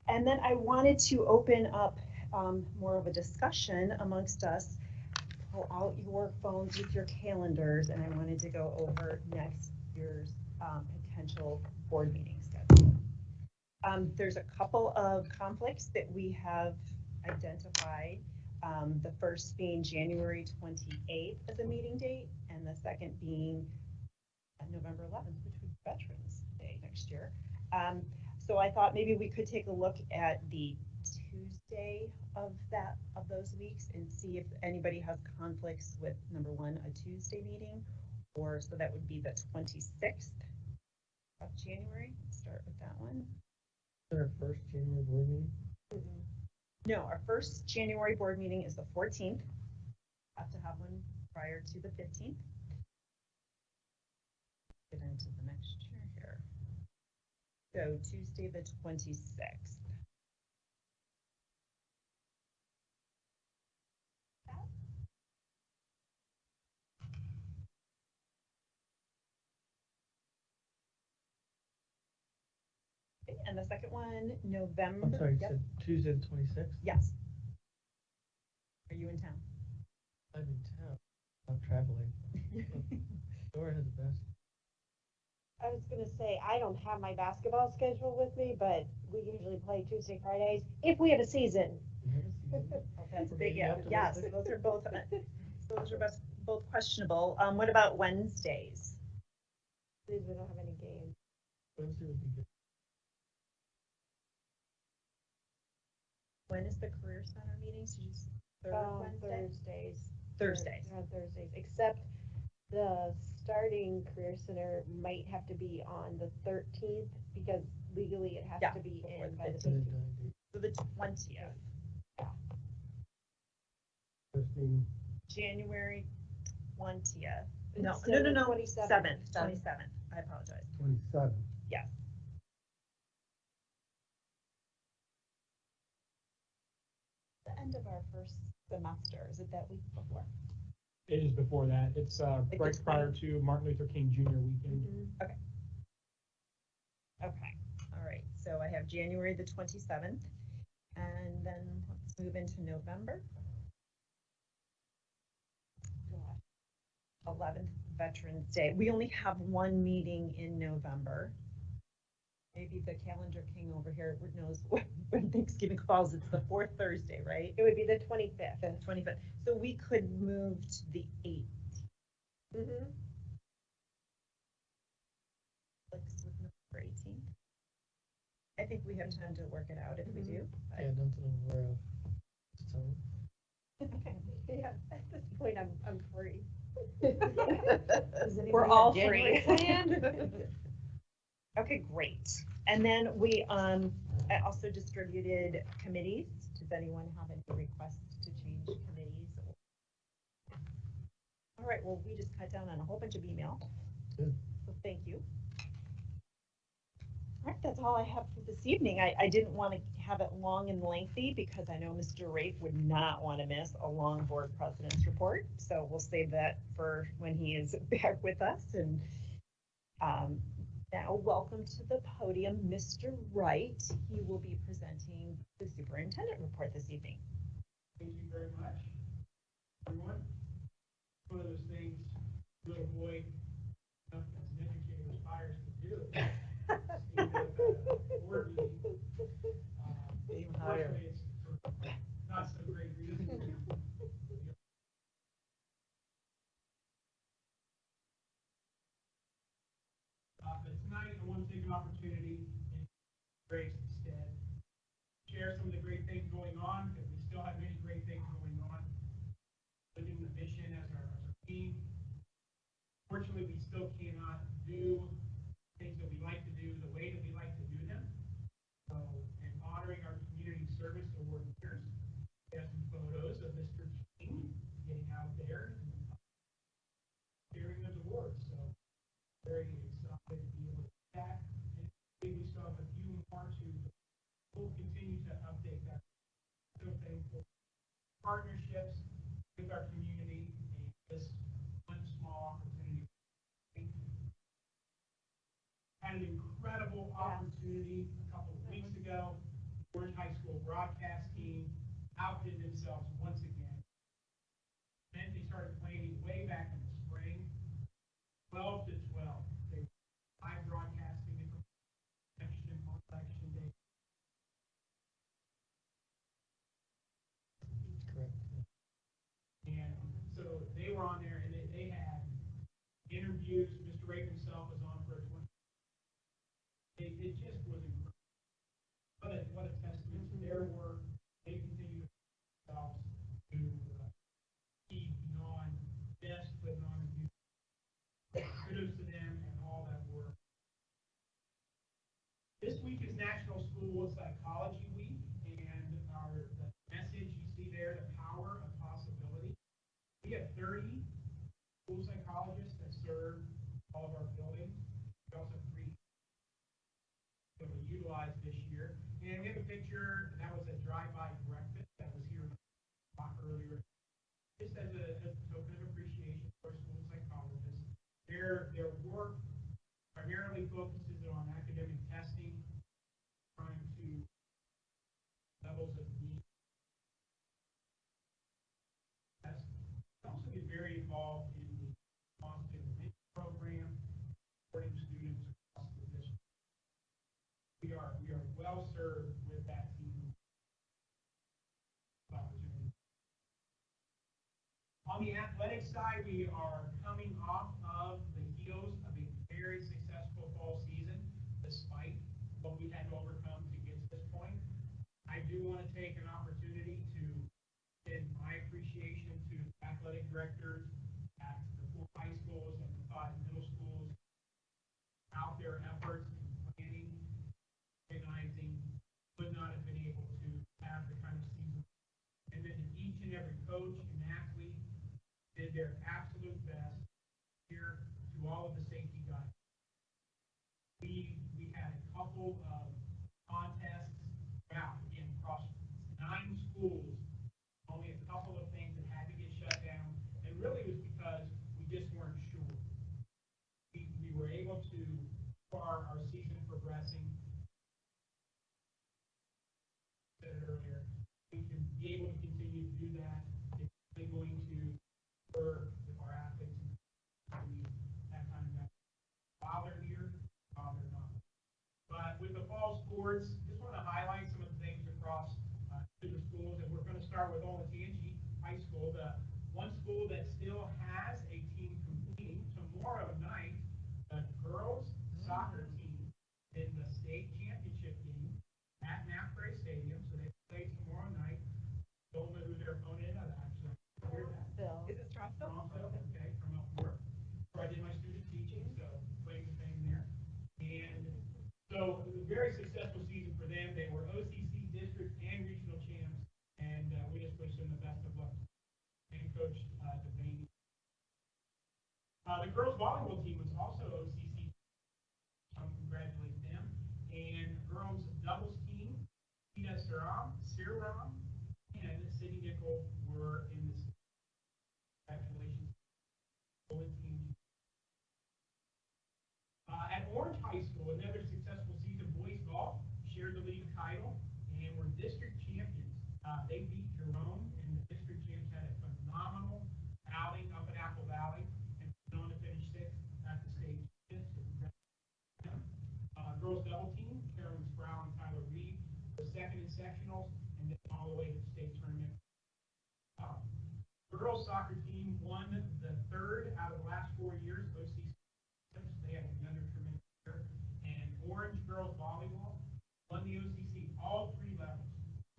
And then I wanted to open up more of a discussion amongst us. Pull out your phones with your calendars, and I wanted to go over next year's potential board meeting schedule. There's a couple of conflicts that we have identified. The first being January 28th as a meeting date, and the second being November 11th, which would be Veterans Day next year. So I thought maybe we could take a look at the Wednesday of those weeks and see if anybody has conflicts with, number one, a Tuesday meeting, or, so that would be the 26th of January. Let's start with that one. Our first January board meeting? No, our first January board meeting is the 14th. Have to have one prior to the 15th. Get into the next year here. So Tuesday, the 26th. Okay, and the second one, November. I'm sorry, you Yep. said Tuesday the 26th? Yes. Are you in town? I'm in town. I'm traveling. Dora has the best. I was gonna say, I don't have my basketball schedule with me, but we usually play Tuesday, Fridays, if we have a season. That's We're big, being yeah, yes, optimistic. those are both, both questionable. What about Wednesdays? We don't have any games. Wednesday would be good. When is the Career Center meetings? Did you third Wednesday? Thursdays. Thursdays. On Thursdays, except the starting Career Center might have to be on the 13th, because legally it has Yeah, to be before in the by the It's in 15th. 90. So the 20th, First meeting, January 20th. No, Instead no, of no, no, 27th. 27th. I apologize. 27. Yes. The end of our first semester, is it that week before? It is before that. It's Like right the prior to Martin Luther King Jr. weekend. Okay, all right, so I have January the 27th, and then let's move into November. 11th, Veterans Day. We only have one meeting in November. Maybe the calendar king over here knows when Thanksgiving falls. It's the fourth Thursday, right? It would be the 25th. The 25th. So we could move to the 8th. Mm-hmm. Like with November 18th. I think we have time to work it out if we do. Yeah, nothing I'm aware of. So, Yeah, at this point, I'm free. Does anybody We're have all January free. planned? Okay, great. And then I also distributed committees. Does anyone have any requests to change committees? All right, well, we just cut down on a whole bunch of email. Good. So thank you. All right, that's all I have for this evening. I didn't want to have it long and lengthy because I know Mr. Rafe would not want to miss a long board president's report. So we'll save that for when he is back with us. And now welcome to the podium, Mr. Wright. He will be presenting the superintendent report this evening. Thank you very much, everyone. One of those things, little boy, as an educator, aspires to do. Stand up at a board meeting. Unfortunately, it's for not so great reason. But tonight, I want to take an opportunity in Grace instead, share some of the great things going on, because we still have many great things going on. Living the mission as our team. Fortunately, we still cannot do things that we like to do the way that we like to do them. So, in honoring our community service award winners, we have some photos of Mr. King getting out there and sharing those awards. So, very excited to be able to do that. And we still have a few more to. We'll continue to update that. So thankful. Partnerships with our community and this one small opportunity. Had an incredible opportunity a couple of weeks ago. Orange High School broadcast team outdid themselves once again. Then they started planning way back in the spring. 12 to 12. They were live broadcasting it from election day. correct. And so they were on there and they had interviews. Mr. Rafe himself was on for a 20. It just was incredible. What a testament to their work. They National School Psychology Week, and the message you see there, the power of possibility. We have 30 school psychologists that serve all of our buildings. We also have 3 that we utilized this year. And we have a picture, that was a drive-by breakfast that was here earlier. Just as a token of appreciation for school psychologists. Their work primarily focuses on academic testing, trying to levels of need. They also get very involved in the positive intervention program, supporting students across the district. We are well served with that team opportunity. On the athletic side, we are coming off of the heels of a very successful fall season, despite what we had to overcome to get to this point. I do want to take an opportunity to extend my appreciation to athletic directors at the 4 high schools and the 5 middle schools out their efforts in planning, organizing, would not have been able to have the kind of season. And then each and every coach and athlete did their absolute best here to all of the safety guidelines. We had a couple of contests throughout, again, across 9 schools, only a couple of things that had to get shut down, and really it was because we just weren't sure. We were able to, for our season progressing, said it earlier, we can be able to continue to do that. It's really going to work with our athletes and that kind of that. While they're here, while they're not. But with the fall sports, just want to highlight some of the things across the schools, and we're going to start with Olentangy High School, the one school that still has a team competing. Tomorrow night, the girls soccer team in the state championship game at McRae Stadium, so they play tomorrow night. Don't know who their opponent is, actually. Is it Strasville? Strasville, okay, from up north. Where I did my student teaching, so playing the thing there. And so it was a very successful season for them. They were OCC district and regional champs, and we just wish them the best of luck. And Coach Devaney. The girls volleyball team was also OCC. Congratulate them. And girls doubles team, Tina Siram, and Sydney Nickel were in this. Congratulations. At Orange High School, another successful season, boys golf shared the league title and were district champions. They beat Jerome, and the district champs had a phenomenal outing up at Apple Valley and went on to finish 6th at the state. Girls double team, Carolyn Sproul and Tyler Reed were 2nd in sectionals and then all the way to the state tournament. Girls soccer team won the 3rd out of the last 4 years of OCC. They had another tremendous year. And Orange girls volleyball won the OCC, all 3 levels.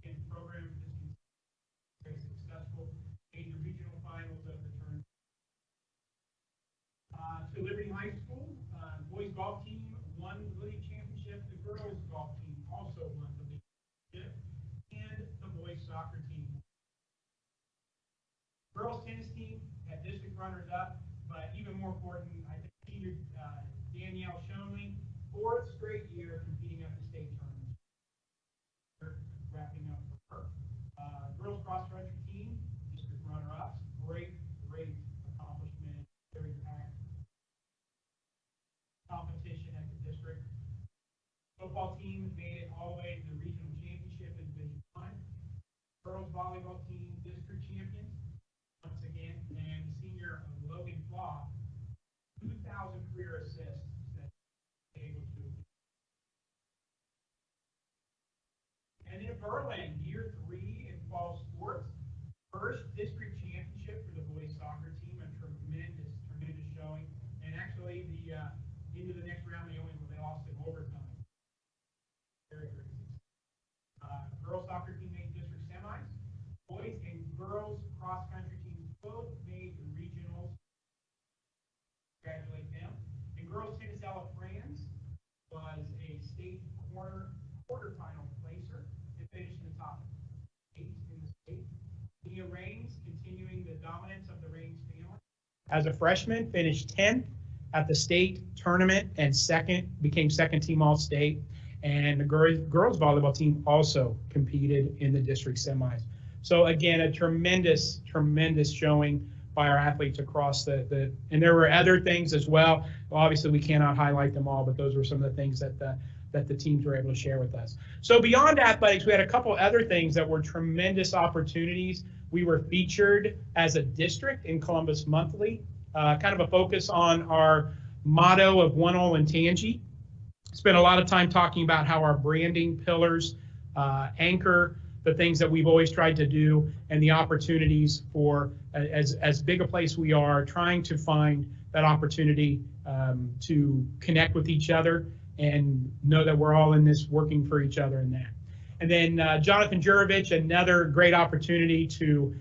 And the program is very successful. Made the regional finals of the tournament. To Liberty High School, boys golf team won the league championship. The girls golf team also won the league championship. And the boys soccer team. Girls tennis team had district runners up, but even more important, I think senior Danielle Shonley, 4th straight year competing at the state tournament. Wrapping up for her. Girls cross country team, district runner-ups, great accomplishment, very packed competition at the district. Football team made it all the way to the regional championship in Division 1. Girls volleyball team, district champions. Once again, and senior Logan Flaw, 2,000 career assists that able to. And then Berlin, year 3 in fall sports, first district championship for the boys soccer team, a tremendous showing. And actually, the into the next round they lost in overtime. Very successful. as a freshman, finished 10th at the state tournament and became second team All-State. And the girls volleyball team also competed in the district semis. So again, a tremendous showing by our athletes across and there were other things as well. Obviously, we cannot highlight them all, but those were some of the things that the teams were able to share with us. So beyond athletics, we had a couple other things that were tremendous opportunities. We were featured as a district in Columbus Monthly, kind of a focus on our motto of One Olentangy. Spent a lot of time talking about how our branding pillars anchor the things that we've always tried to do and the opportunities for, as big a place we are, trying to find that opportunity to connect with each other and know that we're all in this working for each other in that. And then Jonathan Jurovich, another great opportunity to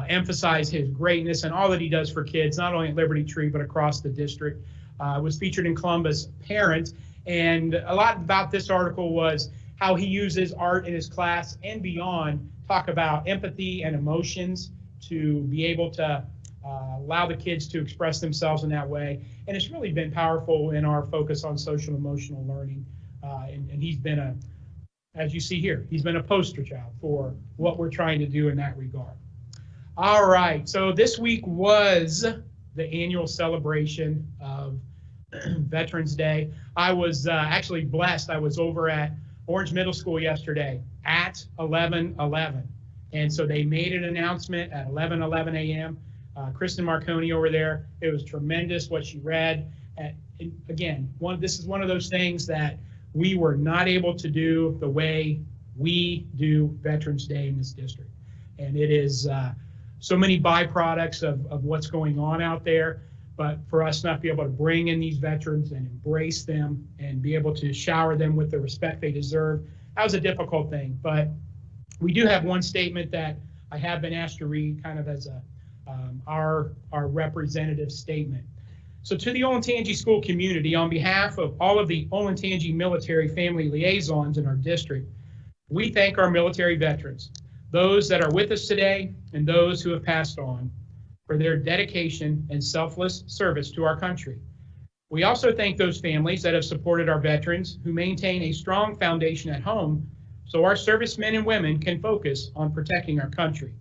emphasize his greatness and all that he does for kids, not only at Liberty Tree, but across the district, was featured in Columbus Parent. And a lot about this article was how he uses art in his class and beyond, talk about empathy and emotions to be able to allow the kids to express themselves in that way. And it's really been powerful in our focus on social emotional learning. And he's been as you see here, he's been a poster child for what we're trying to do in that regard. All right, so this week was the annual celebration of Veterans Day. I was actually blessed. I was over at Orange Middle School yesterday at 11:11. And so they made an announcement at 11:11 a.m. Kristen Marconi over there, it was tremendous what she read. And again, this is one of those things that we were not able to do the way we do Veterans Day in this district. And it is so many byproducts of what's going on out there. But for us not to be able to bring in these veterans and embrace them and be able to shower them with the respect they deserve, that was a difficult thing. But we do have one statement that I have been asked to read kind of as our representative statement. So to the Olentangy school community, on behalf of all of the Olentangy military family liaisons in our district, we thank our military veterans, those that are with us today and those who have passed on, for their dedication and selfless service to our country. We also thank those families that have supported our veterans who maintain a strong foundation at home so our servicemen and women can focus on protecting our country.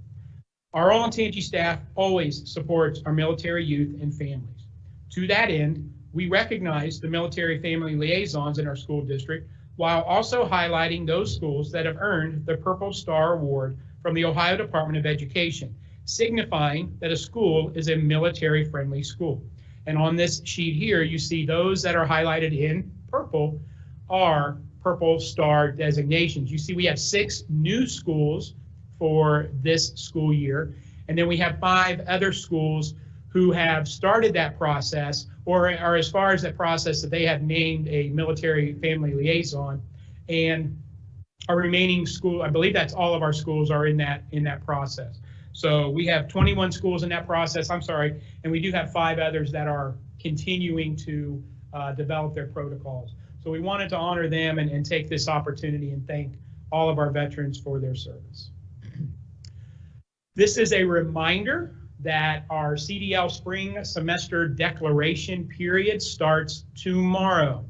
Our Olentangy staff always supports our military youth and families. To that end, we recognize the military family liaisons in our school district while also highlighting those schools that have earned the Purple Star Award from the Ohio Department of Education, signifying that a school is a military-friendly school. And on this sheet here, you see those that are highlighted in purple are Purple Star designations. You see we have 6 new schools for this school year, and then we have 5 other schools who have started that process or are as far as that process that they have named a military family liaison. And our remaining school, I believe that's all of our schools are in that process. So we have 21 schools in that process, and we do have 5 others that are continuing to develop their protocols. So we wanted to honor them and take this opportunity and thank all of our veterans for their service. This is a reminder that our CDL spring semester declaration period starts tomorrow.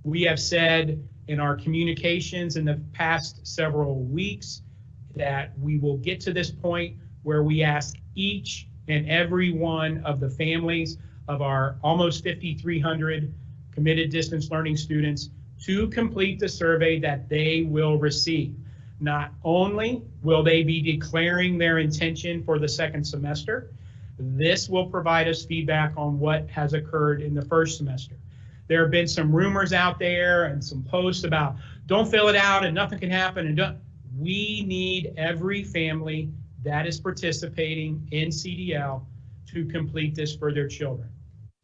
We have said in our communications in the past several weeks that we will get to this point where we ask each and every one of the families of our almost 5,300 committed distance learning students to complete the survey that they will receive. Not only will they be declaring their intention for the second semester, this will provide us feedback on what has occurred in the first semester. There have been some rumors out there and some posts about don't fill it out and nothing can happen. And we need every family that is participating in CDL to complete this for their children.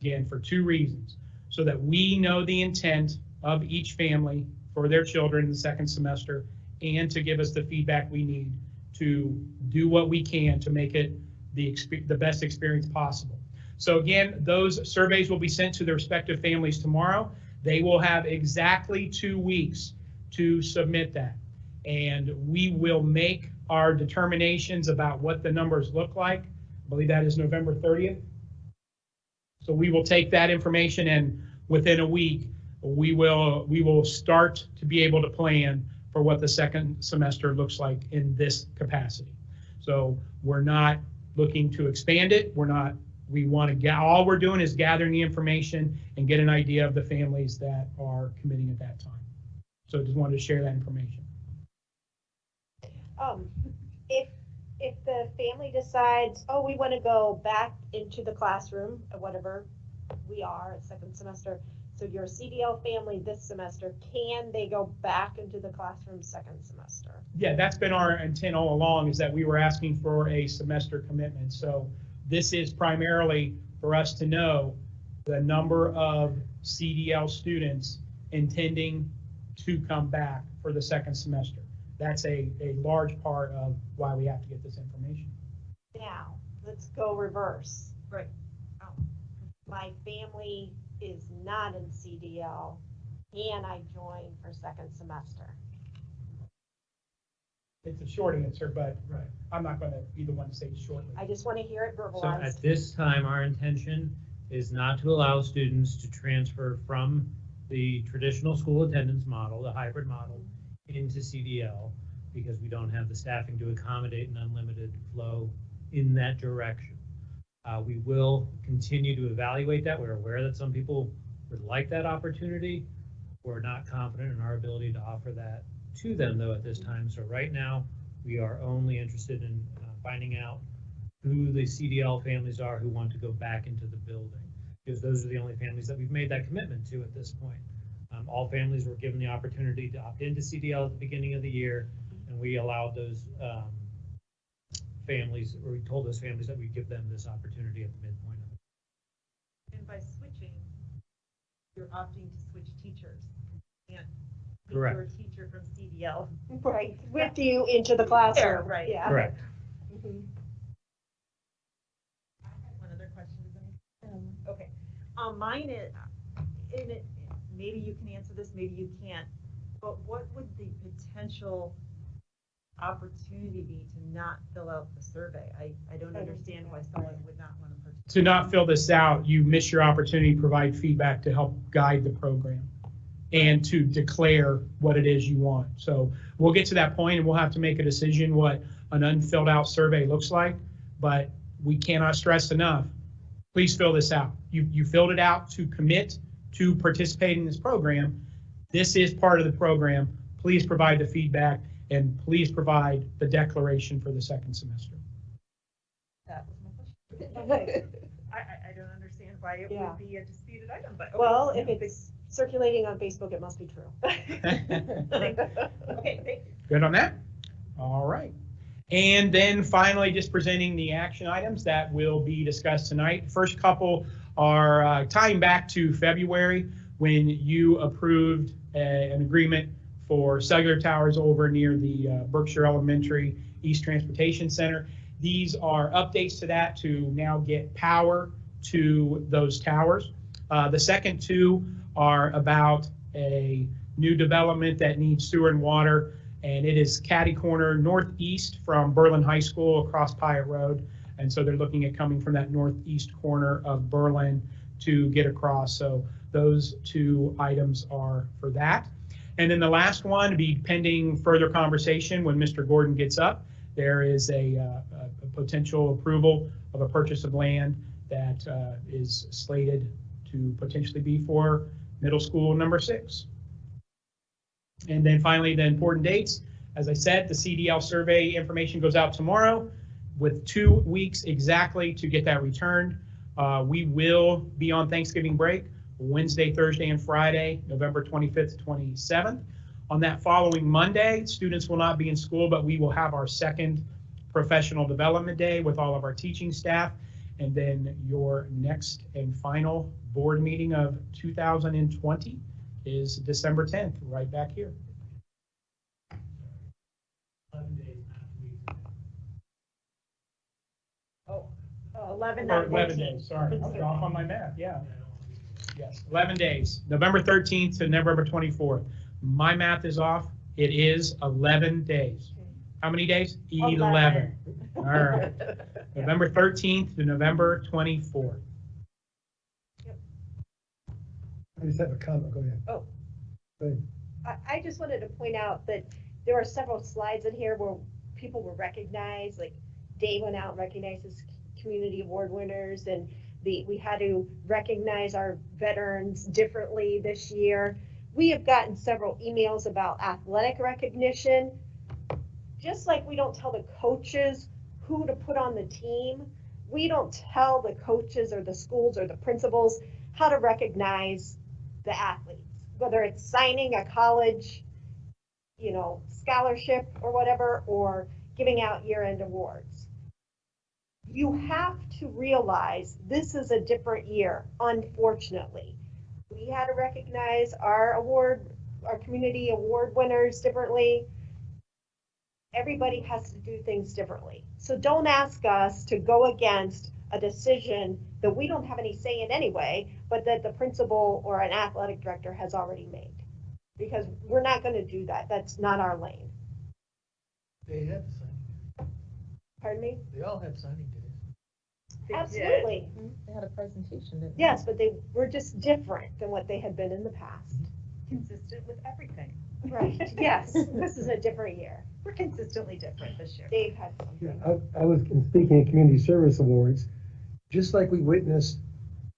Again, for 2 reasons. So that we know the intent of each family for their children in the second semester and to give us the feedback we need to do what we can to make it the best experience possible. So again, those surveys will be sent to their respective families tomorrow. They will have exactly 2 weeks to submit that. And we will make our determinations about what the numbers look like. I believe that is November 30th. So we will take that information, and within a week, we will start to be able to plan for what the second semester looks like in this capacity. So we're not looking to expand it. We want to get, all we're doing is gathering the information and get an idea of the families that are committing at that time. So just wanted to share that information. If the family decides, oh, we want to go back into the classroom, or whatever we are at second semester, so you're a CDL family this semester, can they go back into the classroom second semester? Yeah, that's been our intent all along, is that we were asking for a semester commitment. So this is primarily for us to know the number of CDL students intending to come back for the second semester. That's a large part of why we have to get this information. Now, let's go reverse. Right. My family is not in CDL, can I join for second semester? It's a short answer, but I'm not going to be the one to say it shortly. I just want to hear it So verbalized. at this time, our intention is not to allow students to transfer from the traditional school attendance model, the hybrid model, into CDL, because we don't have the staffing to accommodate an unlimited flow in that direction. We will continue to evaluate that. We're aware that some people would like that opportunity. We're not confident in our ability to offer that to them, though, at this time. So right now, we are only interested in finding out who the CDL families are who want to go back into the building, because those are the only families that we've made that commitment to at this point. All families were given the opportunity to opt into CDL at the beginning of the year, and we allowed those families, or we told those families that we'd give them this opportunity at the midpoint of it. And by switching, you're opting to switch teachers. And Correct. you're a teacher from CDL. Right, with you into the classroom. Right. Yeah. Correct. Mhm. One other question, does anyone? Okay, mine is, and it, maybe you can answer this, maybe you can't, but what would the potential opportunity be to not fill out the survey? I don't understand why someone would not want to participate. To not fill this out, you miss your opportunity to provide feedback to help guide the program and to declare what it is you want. So we'll get to that point and we'll have to make a decision what an unfilled out survey looks like, but we cannot stress enough, please fill this out. You filled it out to commit to participate in this program. This is part of the program. Please provide the feedback and please provide the declaration for the second semester. That was my question. I don't understand why it Yeah. would be a disputed item, but. Well, if it's circulating on Facebook, it must be true. Okay, thank you. Good on that? All right. And then finally, just presenting the action items that will be discussed tonight. First couple are tying back to February when you approved an agreement for cellular towers over near the Berkshire Elementary East Transportation Center. These are updates to that to now get power to those towers. The second two are about a new development that needs sewer and water, and it is catty corner northeast from Berlin High School across Pyatt Road. And so they're looking at coming from that northeast corner of Berlin to get across. So those two items are for that. And then the last one, to be pending further conversation when Mr. Gordon gets up, there is a potential approval of a purchase of land that is slated to potentially be for middle school number 6. And then finally, the important dates. As I said, the CDL survey information goes out tomorrow with 2 weeks exactly to get that returned. We will be on Thanksgiving break Wednesday, Thursday, and Friday, November 25th to 27th. On that following Monday, students will not be in school, but we will have our second professional development day with all of our teaching staff. And then your next and final board meeting of 2020 is December 10th, right back here. 11 days, not 2 weeks. Oh, 11, Or not 11 14. days, sorry, I was off on my math, yeah. Yes, 11 days, November 13th to November 24th. My math is off, it is 11 days. How many days? 11. All right, November 13th to November 24th. I just have a comment, go ahead. Oh. Go ahead. I just wanted to point out that there are several slides in here where people were recognized, like Dave went out and recognized his community award winners, and we had to recognize our veterans differently this year. We have gotten several emails about athletic recognition. Just like we don't tell the coaches who to put on the team, we don't tell the coaches or the schools or the principals how to recognize the athletes, whether it's signing a college, scholarship or whatever, or giving out year-end awards. You have to realize this is a different year, unfortunately. We had to recognize our community award winners differently. Everybody has to do things differently. So don't ask us to go against a decision that we don't have any say in anyway, but that the principal or an athletic director has already made. Because we're not going to do that. That's not our lane. They had the signing. Pardon me? They all had signing days. Absolutely. They had a presentation, didn't they? Yes, but they were just different than what they had been in the past. Consistent with everything. Right. Yes, this is a different year. We're consistently different this year. Dave had Yeah, something. I was speaking of community service awards, just like we witnessed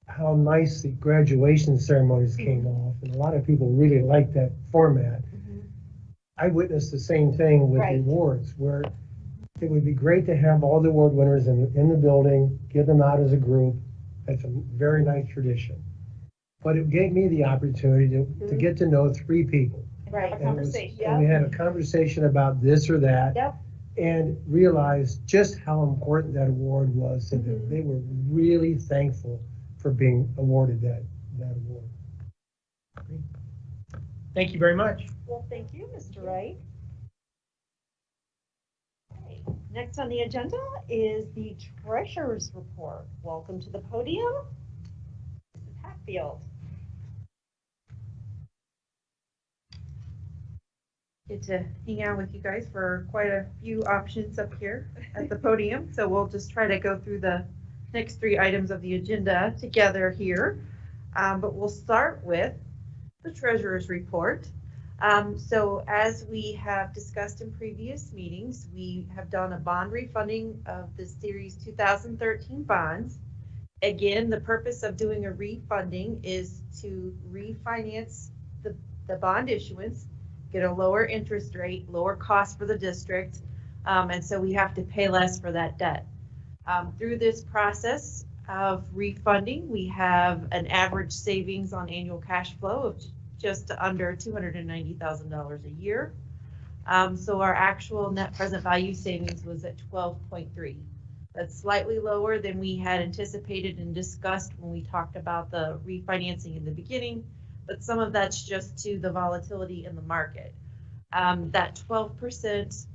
how nice the graduation ceremonies came off, and a lot of people really liked that format. I witnessed the same thing with the Right. awards, where it would be great to have all the award winners in the building, give them out as a group. That's a very nice tradition. But it gave me the opportunity to get to know 3 people. Right. And it was- Conversation. And we had a conversation about this or that. Yep. And realized just how important that award was to them. Mhm. They were really thankful for being awarded that award. Thank you very much. Well, thank you, Mr. Wright. Okay, next on the agenda is the treasurer's report. Welcome to the podium, Mrs. Hatfield. Get to hang out with you guys for quite a few options up here at the podium. So we'll just try to go through the next 3 items of the agenda together here. But we'll start with the treasurer's report. So as we have discussed in previous meetings, we have done a bond refunding of the Series 2013 bonds. Again, the purpose of doing a refunding is to refinance the bond issuance, get a lower interest rate, lower cost for the district, and so we have to pay less for that debt. Through this process of refunding, we have an average savings on annual cash flow of just under $290,000 a year. So our actual net present value savings was at 12.3. That's slightly lower than we had anticipated and discussed when we talked about the refinancing in the beginning, but some of that's just to the volatility in the market. That 12%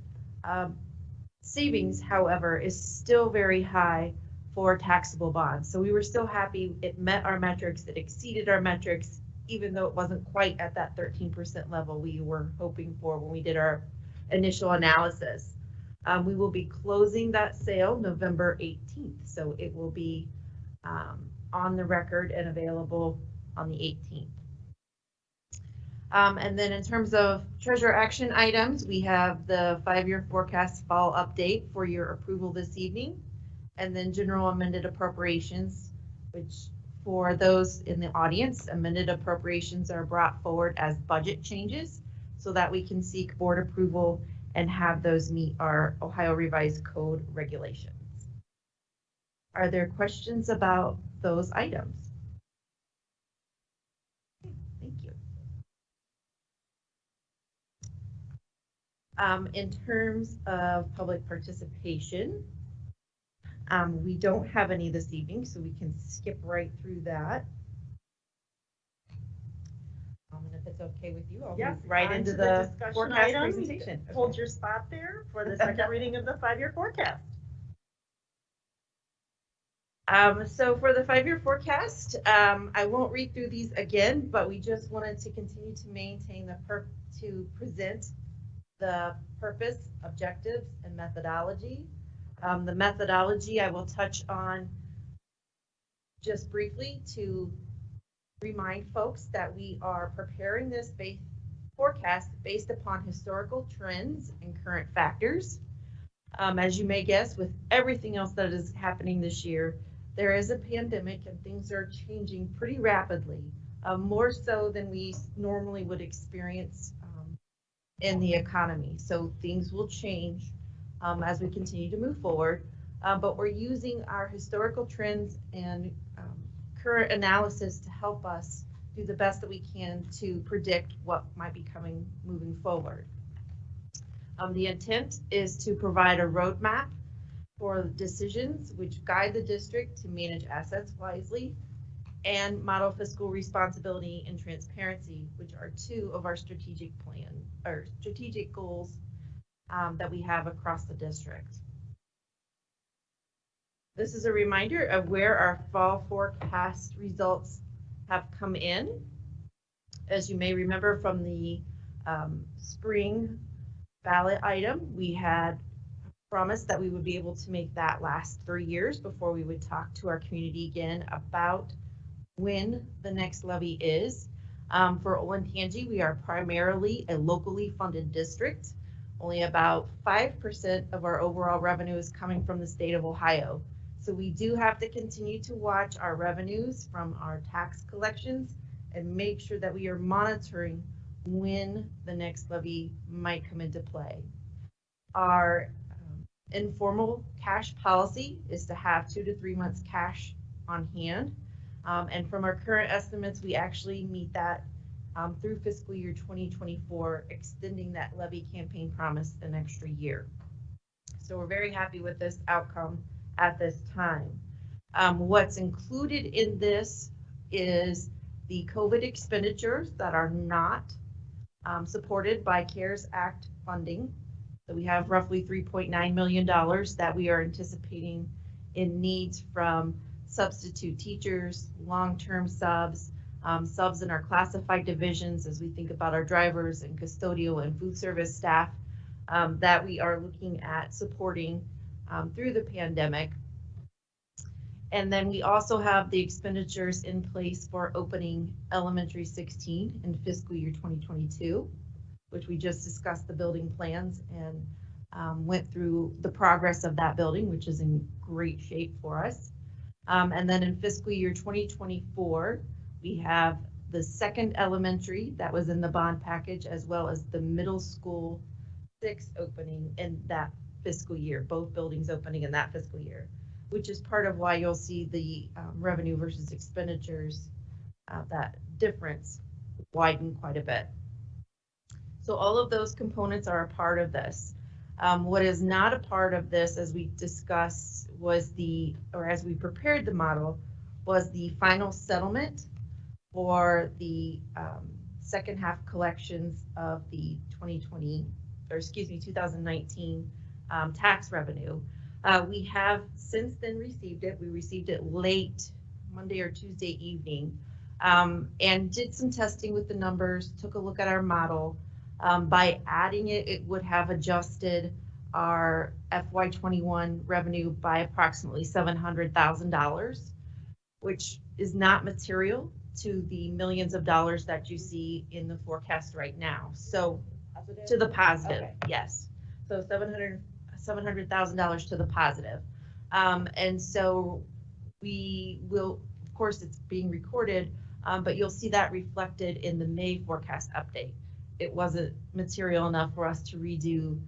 savings, however, is still very high for taxable bonds. So we were still happy it met our metrics, it exceeded our metrics, even though it wasn't quite at that 13% level we were hoping for when we did our initial analysis. We will be closing that sale November 18th, so it will be on the record and available on the 18th. And then in terms of treasurer action items, we have the 5-year forecast fall update for your approval this evening, and then general amended appropriations, which for those in the audience, amended appropriations are brought forward as budget changes so that we can seek board approval and have those meet our Ohio Revised Code regulations. Are there questions about those items? Thank you. In terms of public participation, we don't have any this evening, so we can skip right through that. And if it's okay with you, I'll Yes, move right on into to the discussion forecast item. presentation. Hold Okay. your spot there for the second reading of the 5-year forecast. So for the 5-year forecast, I won't read through these again, but we just wanted to continue to maintain to present the purpose, objectives, and methodology. The methodology I will touch on just briefly to remind folks that we are preparing this forecast based upon historical trends and current factors. As you may guess, with everything else that is happening this year, there is a pandemic and things are changing pretty rapidly, more so than we normally would experience in the economy. So things will change as we continue to move forward. But we're using our historical trends and current analysis to help us do the best that we can to predict what might be coming moving forward. The intent is to provide a roadmap for decisions which guide the district to manage assets wisely and model fiscal responsibility and transparency, which are two of our strategic goals that we have across the district. This is a reminder of where our fall forecast results have come in. As you may remember from the spring ballot item, we had promised that we would be able to make that last 3 years before we would talk to our community again about when the next levy is. For Olentangy, we are primarily a locally funded district. Only about 5% of our overall revenue is coming from the state of Ohio. So we do have to continue to watch our revenues from our tax collections and make sure that we are monitoring when the next levy might come into play. Our informal cash policy is to have 2 to 3 months cash on hand. And from our current estimates, we actually meet that through fiscal year 2024, extending that levy campaign promise an extra year. So we're very happy with this outcome at this time. What's included in this is the COVID expenditures that are not supported by CARES Act funding. So we have roughly $3.9 million that we are anticipating in needs from substitute teachers, long-term subs, subs in our classified divisions as we think about our drivers and custodial and food service staff that we are looking at supporting through the pandemic. And then we also have the expenditures in place for opening elementary 16 in fiscal year 2022, which we just discussed the building plans and went through the progress of that building, which is in great shape for us. And then in fiscal year 2024, we have the second elementary that was in the bond package, as well as the middle school 6 opening in that fiscal year, both buildings opening in that fiscal year, which is part of why you'll see the revenue versus expenditures, that difference widen quite a bit. So all of those components are a part of this. What is not a part of this, as we discussed, was as we prepared the model, was the final settlement for the second half collections of the 2019 tax revenue. We have since then received it. We received it late Monday or Tuesday evening, and did some testing with the numbers, took a look at our model. By adding it, it would have adjusted our FY21 revenue by approximately $700,000, which is not material to the millions of dollars that you see in the forecast right now. So to the positive, okay. Yes. So $700,000 to the positive. And so we will, of course, it's being recorded, but you'll see that reflected in the May forecast update. It wasn't material enough for us to redo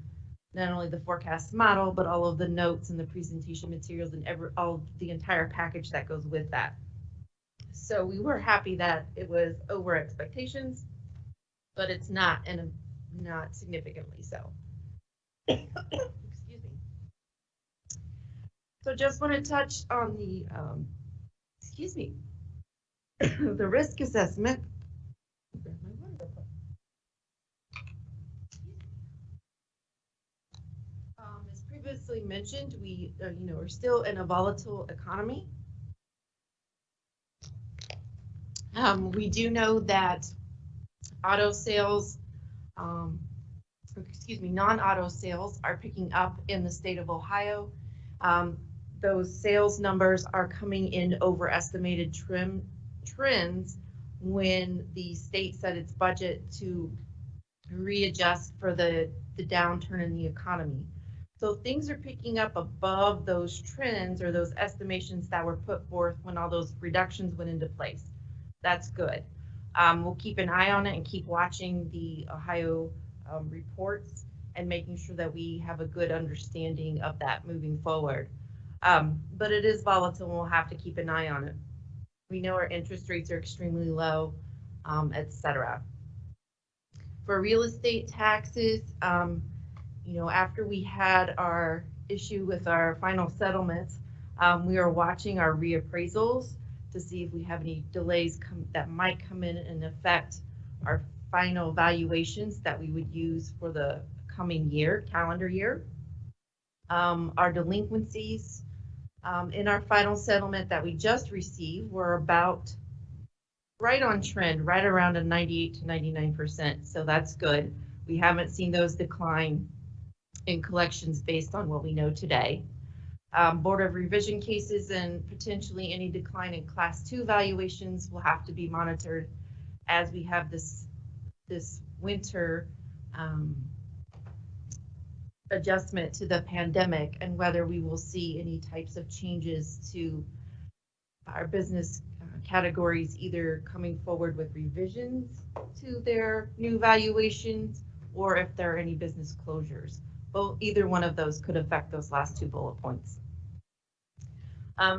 not only the forecast model, but all of the notes and the presentation materials and the entire package that goes with that. So we were happy that it was over expectations, but it's not, and not significantly so. Excuse me. So just want to touch on the, the risk assessment. As previously mentioned, we are still in a volatile economy. We do know that auto sales, non-auto sales are picking up in the state of Ohio. Those sales numbers are coming in overestimated trends when the state set its budget to readjust for the downturn in the economy. So things are picking up above those trends or those estimations that were put forth when all those reductions went into place. That's good. We'll keep an eye on it and keep watching the Ohio reports and making sure that we have a good understanding of that moving forward. But it is volatile and we'll have to keep an eye on it. We know our interest rates are extremely low, etc. For real estate taxes, after we had our issue with our final settlements, we are watching our reappraisals to see if we have any delays that might come in and affect our final valuations that we would use for the coming year, calendar year. Our delinquencies in our final settlement that we just received were about right on trend, right around a 98 to 99%. So that's good. We haven't seen those decline in collections based on what we know today. Board of Revision cases and potentially any decline in Class 2 valuations will have to be monitored as we have this winter adjustment to the pandemic and whether we will see any types of changes to our business categories either coming forward with revisions to their new valuations or if there are any business closures. Either one of those could affect those last two bullet points.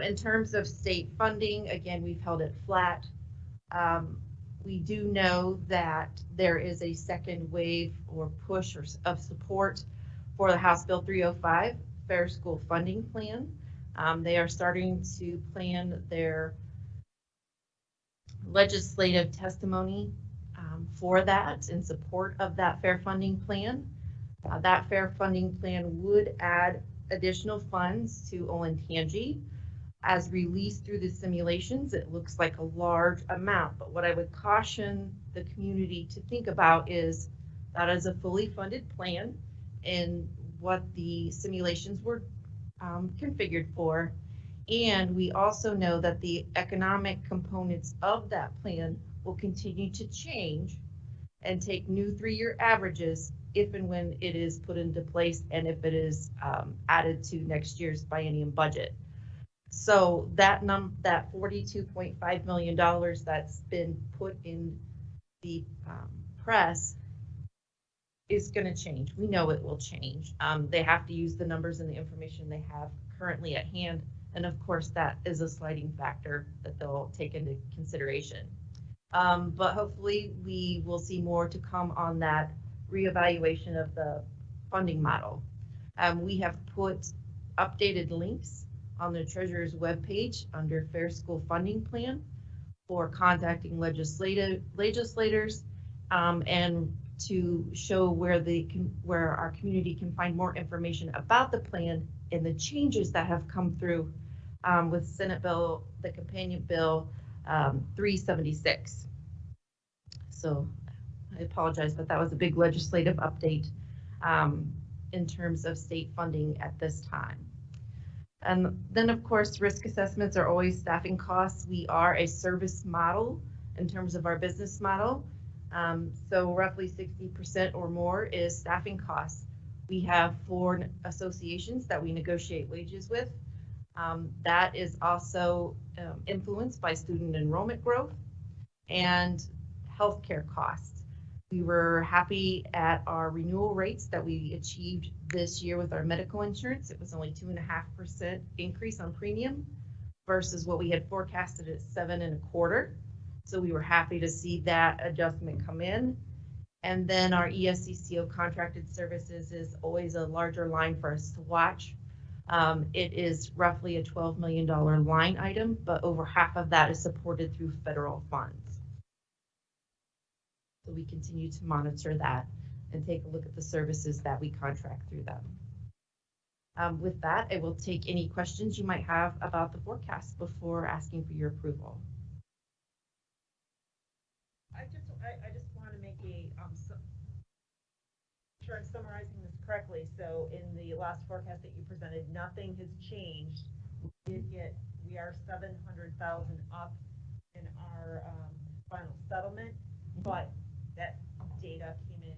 In terms of state funding, again, we've held it flat. We do know that there is a second wave or push of support for the House Bill 305 Fair School Funding Plan. They are starting to plan their legislative testimony for that in support of that fair funding plan. That fair funding plan would add additional funds to Olentangy. As released through the simulations, it looks like a large amount, but what I would caution the community to think about is that is a fully funded plan and what the simulations were configured for. And we also know that the economic components of that plan will continue to change and take new 3-year averages if and when it is put into place and if it is added to next year's biennium budget. So that $42.5 million that's been put in the press is going to change. We know it will change. They have to use the numbers and the information they have currently at hand. And of course, that is a sliding factor that they'll take into consideration. But hopefully we will see more to come on that reevaluation of the funding model. We have put updated links on the Treasurer's webpage under Fair School Funding Plan for contacting legislators and to show where our community can find more information about the plan and the changes that have come through with Senate Bill, the companion bill 376. So I apologize, but that was a big legislative update in terms of state funding at this time. And then of course, risk assessments are always staffing costs. We are a service model in terms of our business model. So roughly 60% or more is staffing costs. We have 4 associations that we negotiate wages with. That is also influenced by student enrollment growth and healthcare costs. We were happy at our renewal rates that we achieved this year with our medical insurance. It was only 2.5% increase on premium versus what we had forecasted at 7.25%. So we were happy to see that adjustment come in. And then our ESCCO contracted services is always a larger line for us to watch. It is roughly a $12 million line item, but over half of that is supported through federal funds. So we continue to monitor that and take a look at the services that we contract through them. With that, I will take any questions you might have about the forecast before asking for your approval. I just want to make sure I'm summarizing this correctly. So in the last forecast that you presented, nothing has changed. We are 700,000 up in our final settlement, but that data came in,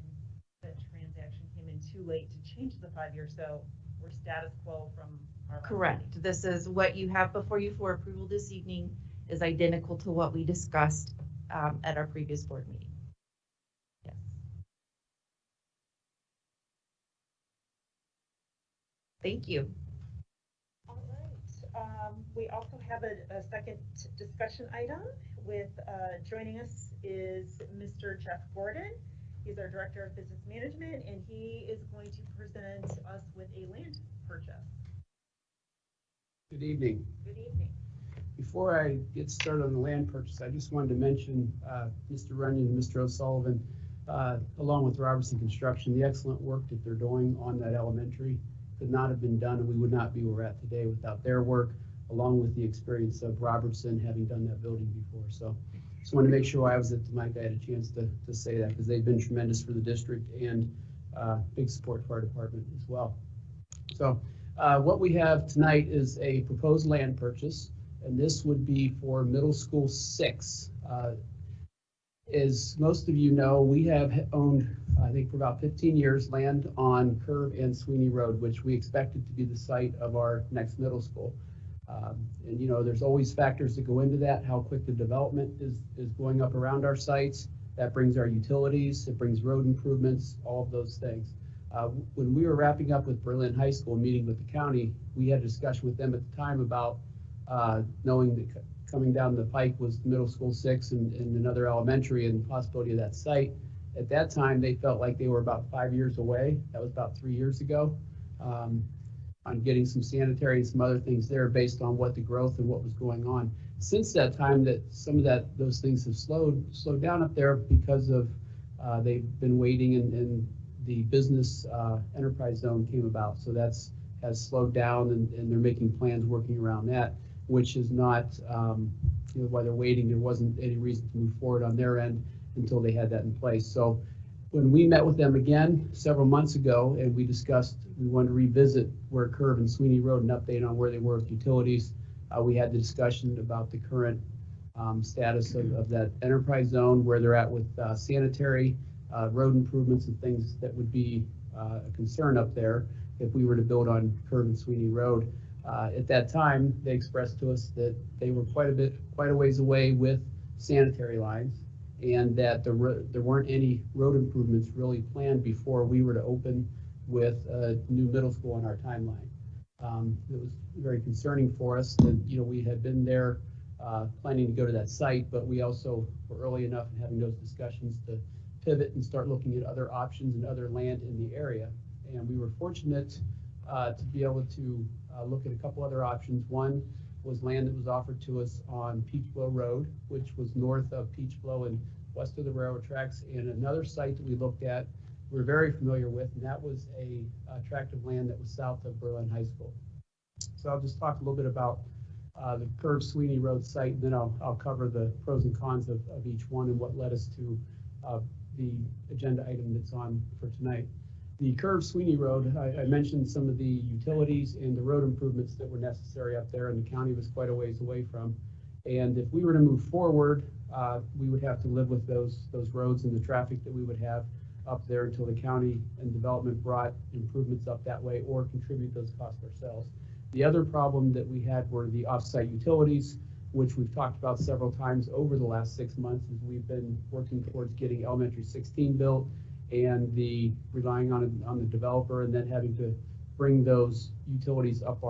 the transaction came in too late to change the 5 years, so we're status quo from our last meeting. Correct. This is what you have before you for approval this evening is identical to what we discussed at our previous board meeting. Yes. Thank you. All right, we also have a second discussion item with, joining us is Mr. Jeff Gordon. He's our Director of Business Management, and he is going to present us with a land purchase. Good evening. Good evening. Before I get started on the land purchase, I just wanted to mention Mr. Runyon and Mr. O'Sullivan, along with Robertson Construction, the excellent work that they're doing on that elementary could not have been done, and we would not be where we're at today without their work, along with the experience of Robertson having done that building before. So just wanted to make sure I was at the mic, I had a chance to say that, because they've been tremendous for the district and big support for our department as well. So what we have tonight is a proposed land purchase, and this would be for middle school 6. As most of you know, we have owned, I think for about 15 years, land on Curve and Sweeney Road, which we expected to be the site of our next middle school. And you know, there's always factors that go into that, how quick the development is going up around our sites. That brings our utilities, it brings road improvements, all of those things. When we were wrapping up with Berlin High School, meeting with the county, we had a discussion with them at the time about knowing that coming down the pike was middle school 6 and another elementary and the possibility of that site. At that time, they felt like they were about 5 years away. That was about 3 years ago. On getting some sanitary and some other things there based on what the growth and what was going on. Since that time, that some of those things have slowed down up there because of they've been waiting and the business enterprise zone came about. So has slowed down and they're making plans working around that, which is not, you know, while they're waiting, there wasn't any reason to move forward on their end until they had that in place. So when we met with them again several months ago and we discussed, we wanted to revisit where Curve and Sweeney Road, an update on where they were with utilities. We had the discussion about the current status of that enterprise zone, where they're at with sanitary, road improvements and things that would be a concern up there if we were to build on Curve and Sweeney Road. At that time, they expressed to us that they were quite a ways away with sanitary lines, and that there weren't any road improvements really planned before we were to open with a new middle school on our timeline. It was very concerning for us that, you know, we had been there planning to go to that site, but we also were early enough in having those discussions to pivot and start looking at other options and other land in the area. And we were fortunate to be able to look at a couple other options. One was land that was offered to us on Peachblow Road, which was north of Peachblow and west of the railroad tracks, and another site that we looked at we're very familiar with, and that was a tract of land that was south of Berlin High School. So I'll just talk a little bit about the Curve Sweeney Road site, and then I'll cover the pros and cons of each one and what led us to the agenda item that's on for tonight. The Curve Sweeney Road, I mentioned some of the utilities and the road improvements that were necessary up there, and the county was quite a ways away from. And if we were to move forward, we would have to live with those roads and the traffic that we would have up there until the county and development brought improvements up that way or contribute those costs ourselves. The other problem that we had were the off-site utilities, which we've talked about several times over the last 6 months as we've been working towards getting elementary 16 built and relying on the developer and then having to bring those utilities up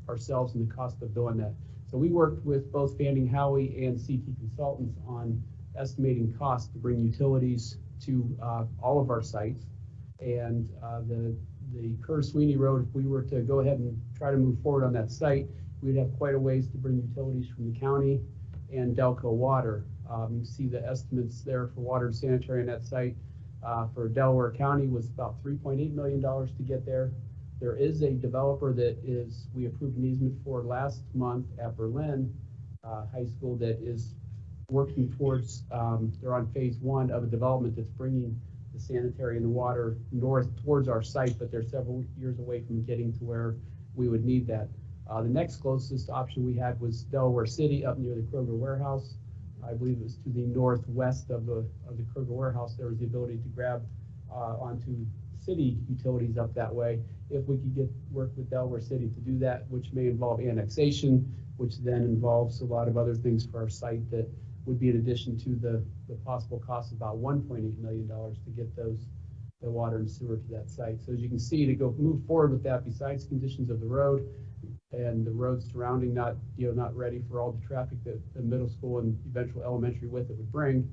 ourselves and the cost of doing that. So we worked with both Fanning Howey and CT Consultants on estimating costs to bring utilities to all of our sites. And the Curve Sweeney Road, if we were to go ahead and try to move forward on that site, we'd have quite a ways to bring utilities from the county and Delco Water. You see the estimates there for water and sanitary on that site. For Delaware County was about $3.8 million to get there. There is a developer that we approved an easement for last month at Berlin High School that is working towards, they're on phase 1 of a development that's bringing the sanitary and the water north towards our site, but they're several years away from getting to where we would need that. The next closest option we had was Delaware City up near the Kroger warehouse. I believe it was to the northwest of the Kroger warehouse, there was the ability to grab onto city utilities up that way. If we could work with Delaware City to do that, which may involve annexation, which then involves a lot of other things for our site that would be in addition to the possible cost of about $1.8 million to get the water and sewer to that site. So as you can see, to move forward with that, besides conditions of the road and the roads surrounding not ready for all the traffic that the middle school and eventual elementary with it would bring,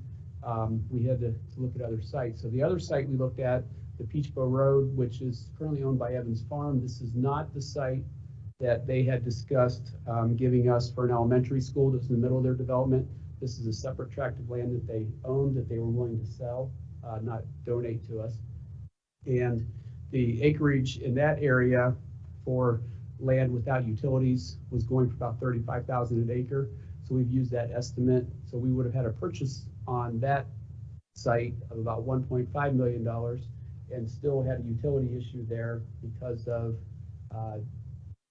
we had to look at other sites. So the other site we looked at, the Peachbow Road, which is currently owned by Evans Farm. This is not the site that they had discussed giving us for an elementary school that was in the middle of their development. This is a separate tract of land that they owned that they were willing to sell, not donate to us. And the acreage in that area for land without utilities was going for about $35,000 an acre. So we've used that estimate. So we would have had a purchase on that site of about $1.5 million and still had a utility issue there because of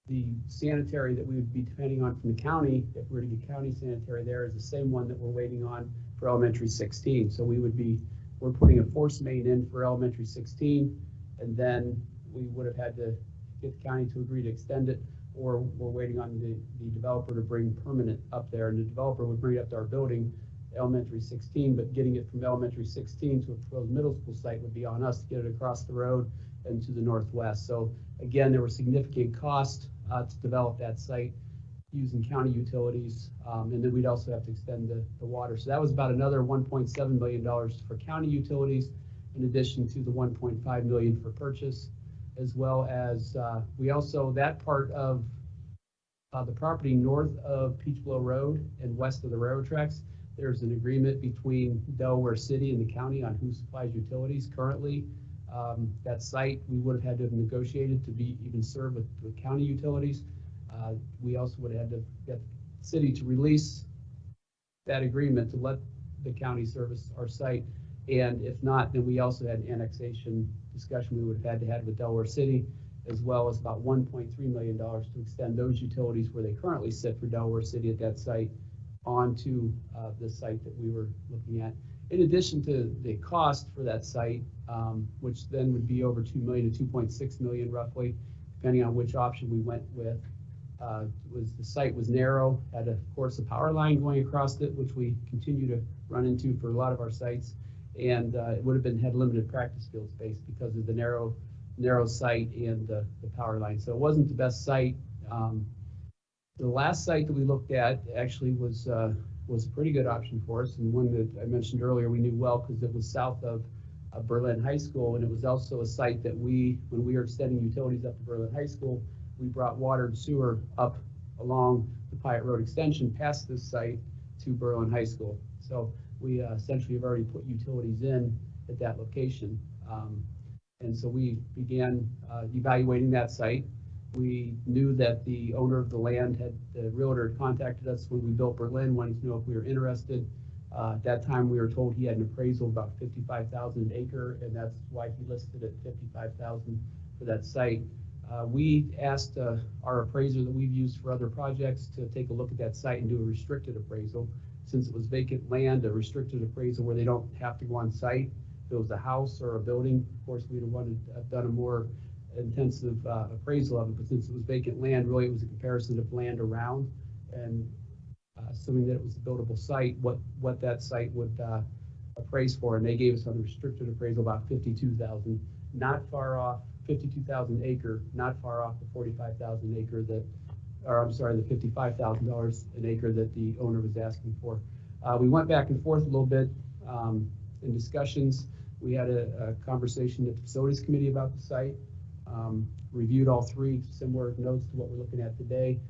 the sanitary that we would be depending on from the county. If we were to get county sanitary there is the same one that we're waiting on for elementary 16. So we're putting a force main in for elementary 16, and then we would have had to get the county to agree to extend it, or we're waiting on the developer to bring permanent up there, and the developer would bring it up to our building, elementary 16, but getting it from elementary 16 to a proposed middle school site would be on us to get it across the road and to the northwest. So again, there were significant costs to develop that site using county utilities, and then we'd also have to extend the water. So that was about another $1.7 million for county utilities, in addition to the $1.5 million for purchase, as well as we also, that part of the property north of Peachblow Road and west of the railroad tracks, there's an agreement between Delaware City and the county on who supplies utilities. Currently, that site, we would have had to have negotiated to be even served with county utilities. We also would have had to get the city to release that agreement to let the county service our site. And if not, then we also had an annexation discussion we would have had to have with Delaware City, as well as about $1.3 million to extend those utilities where they currently sit for Delaware City at that site onto the site that we were looking at. In addition to the cost for that site, which then would be over $2 million to $2.6 million roughly, depending on which option we went with, the site was narrow, had of course a power line going across it, which we continue to run into for a lot of our sites, and it would have had limited practice field space because of the narrow site and the power line. So it wasn't the best site. The last site that we looked at actually was a pretty good option for us, and one that I mentioned earlier we knew well because it was south of Berlin High School, and it was also a site that when we were extending utilities up to Berlin High School, we brought water and sewer up along the Pyatt Road extension past this site to Berlin High School. So we essentially have already put utilities in at that location. And so we began evaluating that site. We knew that the owner of the land the realtor had contacted us when we built Berlin, wanting to know if we were interested. At that time, we were told he had an appraisal of about $55,000 an acre, and that's why he listed it at $55,000 for that site. We asked our appraiser that we've used for other projects to take a look at that site and do a restricted appraisal. Since it was vacant land, a restricted appraisal where they don't have to go on site. If it was a house or a building, of course, we'd have wanted to have done a more intensive appraisal of it, but since it was vacant land, really it was a comparison of land around, and assuming that it was a buildable site, what that site would appraise for, and they gave us on the restricted appraisal about $52,000, not far off, $52,000 acre, not far off the $45,000 acre the $55,000 an acre that the owner was asking for. We went back and forth a little bit in discussions. We had a conversation at the facilities committee about the site, reviewed all three similar notes to what we're looking at today.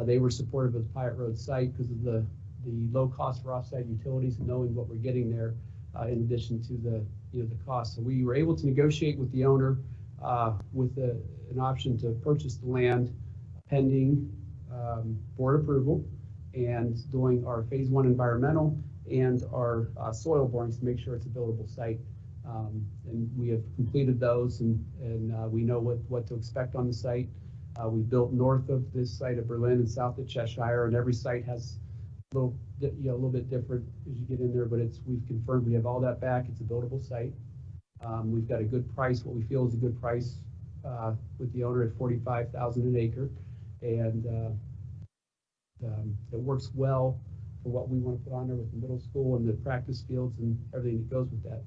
They were supportive of the Pyatt Road site because of the low cost for offsite utilities and knowing what we're getting there, in addition to the cost. So we were able to negotiate with the owner with an option to purchase the land pending board approval and doing our phase 1 environmental and our soil borings to make sure it's a buildable site. And we have completed those, and we know what to expect on the site. We built north of this site of Berlin and south of Cheshire, and every site has a little bit different as you get in there, but we've confirmed we have all that back. It's a buildable site. We've got a good price, what we feel is a good price with the owner at $45,000 an acre, and it works well for what we want to put on there with the middle school and the practice fields and everything that goes with that.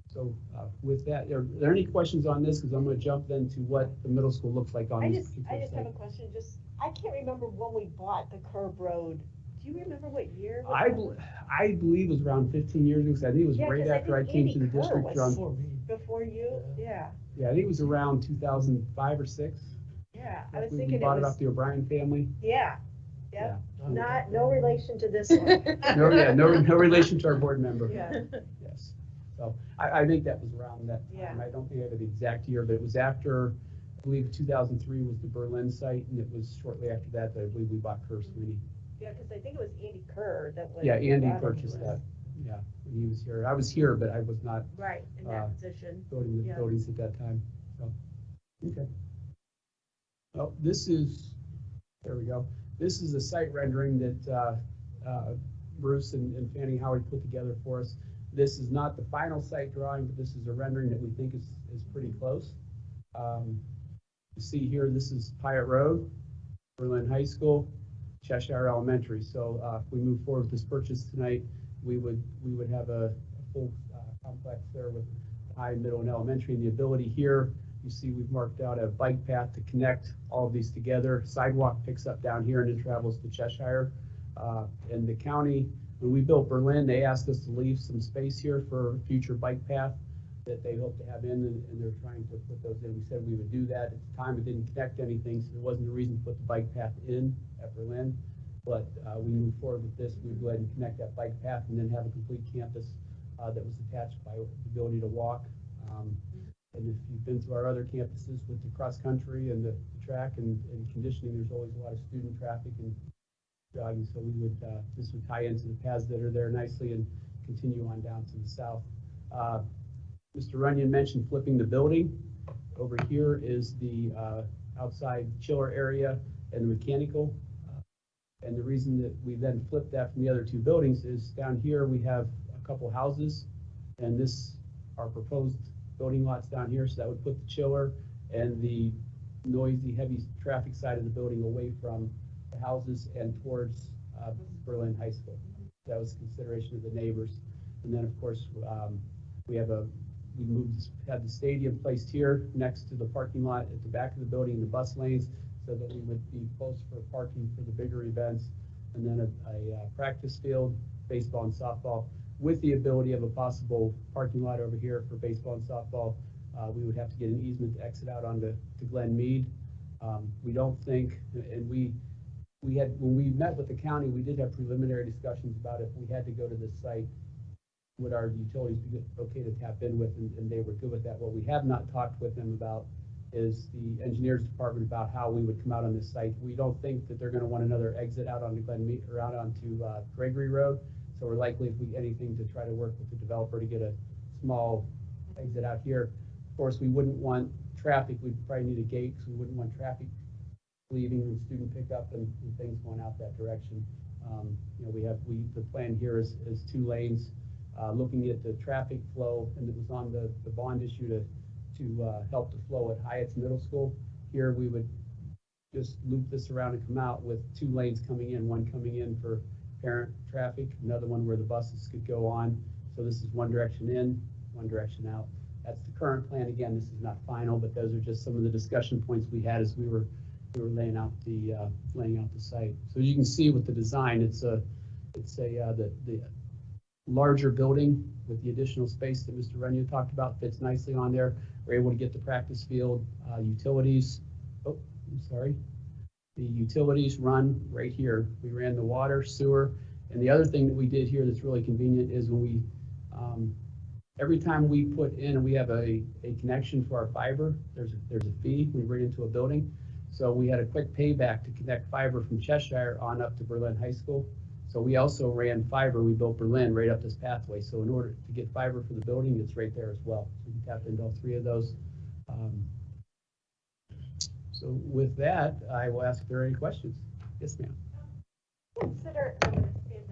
So with that, are there any questions on this? Because I'm going to jump then to what the middle school looks like on I this just particular have a site. question, I can't remember when we bought the curb road. Do you remember what year? it was I built? believe it was around 15 years ago, because I think it was Yeah, right 'cause I after I think came Andy to the Kerr district. was Around, Before me. Before you, yeah, yeah, I think it was around 2005 or 6. yeah, I was We thinking it bought it off was, the O'Brien family. yeah, yep, Yeah. no relation to this one. No relation to our board member. Yeah. Yes. So I think that was around that time. Yeah. I don't think I have the exact year, but it was after, I believe 2003 was the Berlin site, and it was shortly after that I believe we bought Kerr Sweeney. Yeah, because I think it was Andy Kerr that was. Yeah, Andy brought it to purchased us. that. Yeah, when he was here. I was here, but I was not Right, in that position. building the Yeah. buildings at that time. So, okay. Well, this is, there we go. This is a site rendering that Bruce and Fanny Howard put together for us. This is not the final site drawing, but this is a rendering that we think is pretty close. You see here, this is Pyatt Road, Berlin High School, Cheshire Elementary. So if we move forward with this purchase tonight, we would have a full complex there with high, middle, and elementary. And the ability here, you see we've marked out a bike path to connect all of these together. Sidewalk picks up down here and it travels to Cheshire. And the county, when we built Berlin, they asked us to leave some space here for a future bike path that they hope to have in, and they're trying to put those in. We said we would do that. At the time, it didn't connect anything, so there wasn't a reason to put the bike path in at Berlin. But we moved forward with this. We'd go ahead and connect that bike path and then have a complete campus that was attached by the ability to walk. And if you've been to our other campuses with the cross country and the track and conditioning, there's always a lot of student traffic and jogging. So we would, this would tie into the paths that are there nicely and continue on down to the south. Mr. Runyon mentioned flipping the building. Over here is the outside chiller area and the mechanical. And the reason that we then flipped that from the other two buildings is down here we have a couple houses, and this our proposed building lots down here, so that would put the chiller and the noisy, heavy traffic side of the building away from the houses and towards Berlin High School. That was consideration of the neighbors. And then, of course, we had the stadium placed here next to the parking lot at the back of the building, the bus lanes, so that we would be close for parking for the bigger events. And then a practice field, baseball and softball, with the ability of a possible parking lot over here for baseball and softball. We would have to get an easement to exit out onto Glen Mead. We don't think, and when we met with the county, we did have preliminary discussions about if we had to go to this site, would our utilities be okay to tap in with, and they were good with that. What we have not talked with them about is the engineers department about how we would come out on this site. We don't think that they're going to want another exit out onto Glen Mead or out onto Gregory Road. So we're likely, if we anything, to try to work with the developer to get a small exit out here. Of course, we wouldn't want traffic. We'd probably need a gate because we wouldn't want traffic leaving and student pickup and things going out that direction. The plan here is 2 lanes. Looking at the traffic flow, and it was on the bond issue to help the flow at Hyatt's Middle School. Here we would just loop this around and come out with 2 lanes coming in, one coming in for parent traffic, another one where the buses could go on. So this is one direction in, one direction out. That's the current plan. Again, this is not final, but those are just some of the discussion points we had as we were laying out the site. So as you can see with the design, the larger building with the additional space that Mr. Runyon talked about fits nicely on there. We're able to get the practice field, utilities. Oh, I'm sorry. The utilities run right here. We ran the water, sewer, and the other thing that we did here that's really convenient is when we, every time we put in and we have a connection for our fiber, there's a fee when we bring it into a building. So we had a quick payback to connect fiber from Cheshire on up to Berlin High School. So we also ran fiber. We built Berlin right up this pathway. So in order to get fiber for the building, it's right there as well. So we tapped into all 3 of those. So with that, I will ask if there are any questions. Yes, ma'am. Consider, I'm going to stand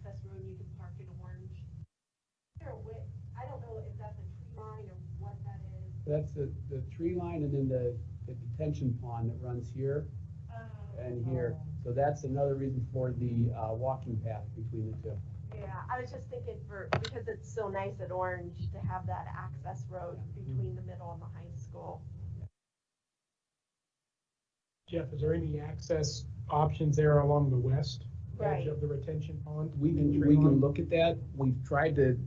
access road, you can park in orange. I don't know if that's a tree line or what that is. That's the tree line and then the detention pond that runs here and here. So that's another reason for the walking path between the two. Yeah, I was just thinking because it's so nice at Orange to have that access road between the middle and the high school. Jeff, is there any access options there along the west Right. edge of the retention pond? We and can, tree we can line? look at that. We've tried to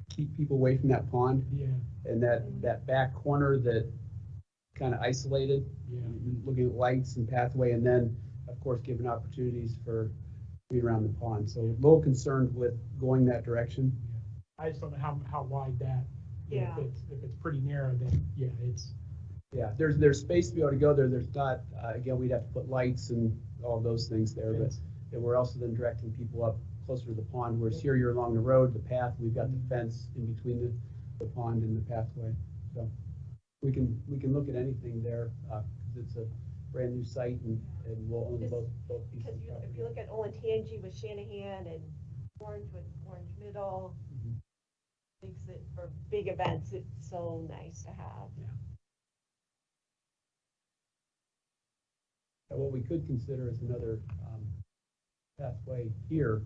keep people away from that pond Yeah, and that back corner that kind of isolated, yeah. looking at lights and pathway, and then, of course, giving opportunities for be around the pond. So a little concerned with going that direction. I just don't know how wide that. Yeah. If it's pretty narrow, then, yeah, it's, Yeah, there's space to be able to go there. There's not, again, we'd have to put lights and all those things there, but we're also then directing people up closer to the pond, whereas here you're along the road, the path, we've got the fence in between the pond and the pathway. So we can look at anything there, because it's a brand new site and we'll own both pieces Because of property. if you look at Olentangy with Shanahan and Orange with Orange Middle, Mhm. makes it, for big events, it's so nice to have. What we could consider is another pathway here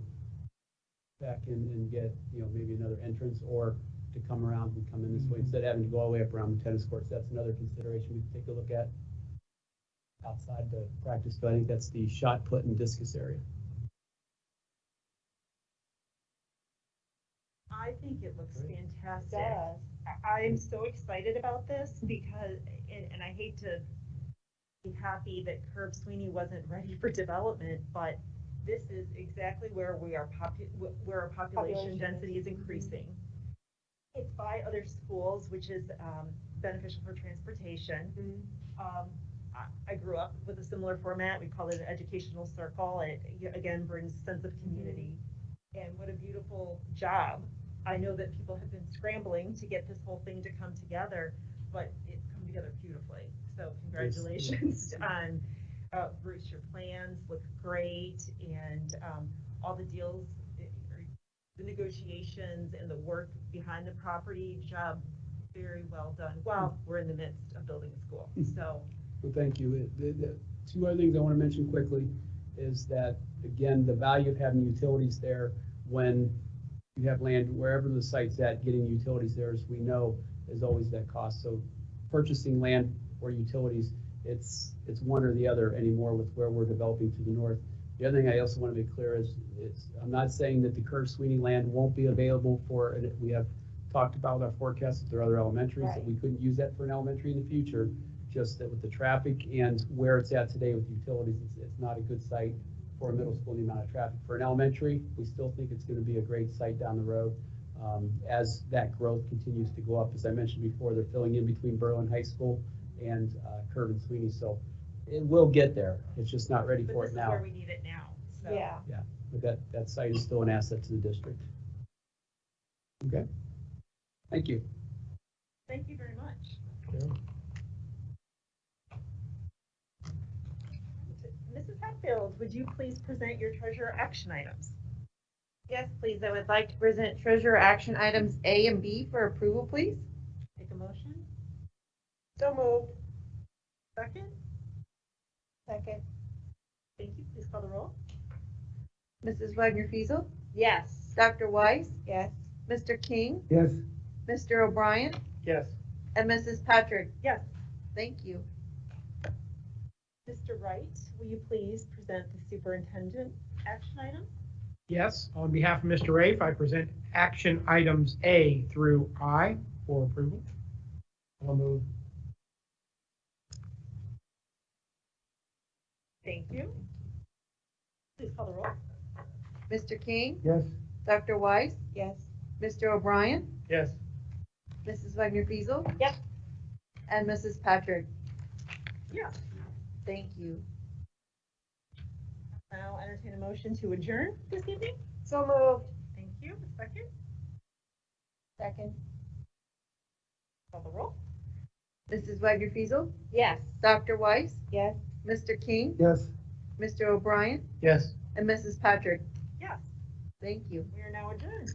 back in and get, maybe another entrance, or to come around and come in this way instead of having to go all the way up around the tennis courts. That's another consideration we could take a look at outside the practice, but I think that's the shot put and discus area. I think it looks Great. fantastic. It does. I'm so excited about this because, and I hate to be happy that Curb Sweeney wasn't ready for development, but this is exactly where where our population density is increasing. It's by other schools, which is beneficial for transportation. I grew up with a similar format. We call it an educational circle. It again brings a sense of community. And what a beautiful job. I know that people have been scrambling to get this whole thing to come together, but it's come together beautifully. So congratulations on Bruce, your plans look great, and all the deals, the negotiations and the work behind the property, job very well done. Well, we're in the midst of building a school, so. Well, thank you. The two other things I want to mention quickly is that, again, the value of having utilities there when you have land, wherever the site's at, getting utilities there, as we know, is always that cost. So purchasing land or utilities, it's one or the other anymore with where we're developing to the north. The other thing I also want to be clear is I'm not saying that the Curb Sweeney land won't be available for, and we have talked about our forecasts if there are other elementaries that we couldn't use that for an elementary in the future, just that with the traffic and where it's at today with utilities, it's not a good site for a middle school and the amount of traffic. For an elementary, we still think it's going to be a great site down the road as that growth continues to go up. As I mentioned before, they're filling in between Berlin High School and Curb and Sweeney, so it will get there. It's just not ready for it now. But this is where we need it now, so. Yeah. Yeah, but that site is still an asset to the district. Okay, thank you. Thank you very much. Okay. Mrs. Hatfield, would you please present your treasurer action items? Yes, please. I would like to present treasurer action items A and B for approval, please. Take a motion. So moved. Second. Second. Thank you. Please call the roll. Mrs. Wagner Fiesel, Yes. Dr. Weiss, Yes. Mr. King, Yes. Mr. O'Brien, Yes. and Mrs. Patrick. Yes. Thank you. Mr. Wright, will you please present the superintendent action item? Yes, on behalf of Mr. Rafe, I present action items A through I for approval. I'll move. Thank you. Please call the roll. Mr. King, Yes. Dr. Weiss, Yes. Mr. O'Brien, Yes. Mrs. Wagner Fiesel. Yep. And Mrs. Patrick. Yes. Thank you. I'll entertain a motion to adjourn this evening. So moved. Thank you. A second. Second. Call the roll. Mrs. Wagner Fiesel, Yes. Dr. Weiss, Yes. Mr. King, Yes. Mr. O'Brien, Yes. and Mrs. Patrick. Yes. Thank you. We are now adjourned.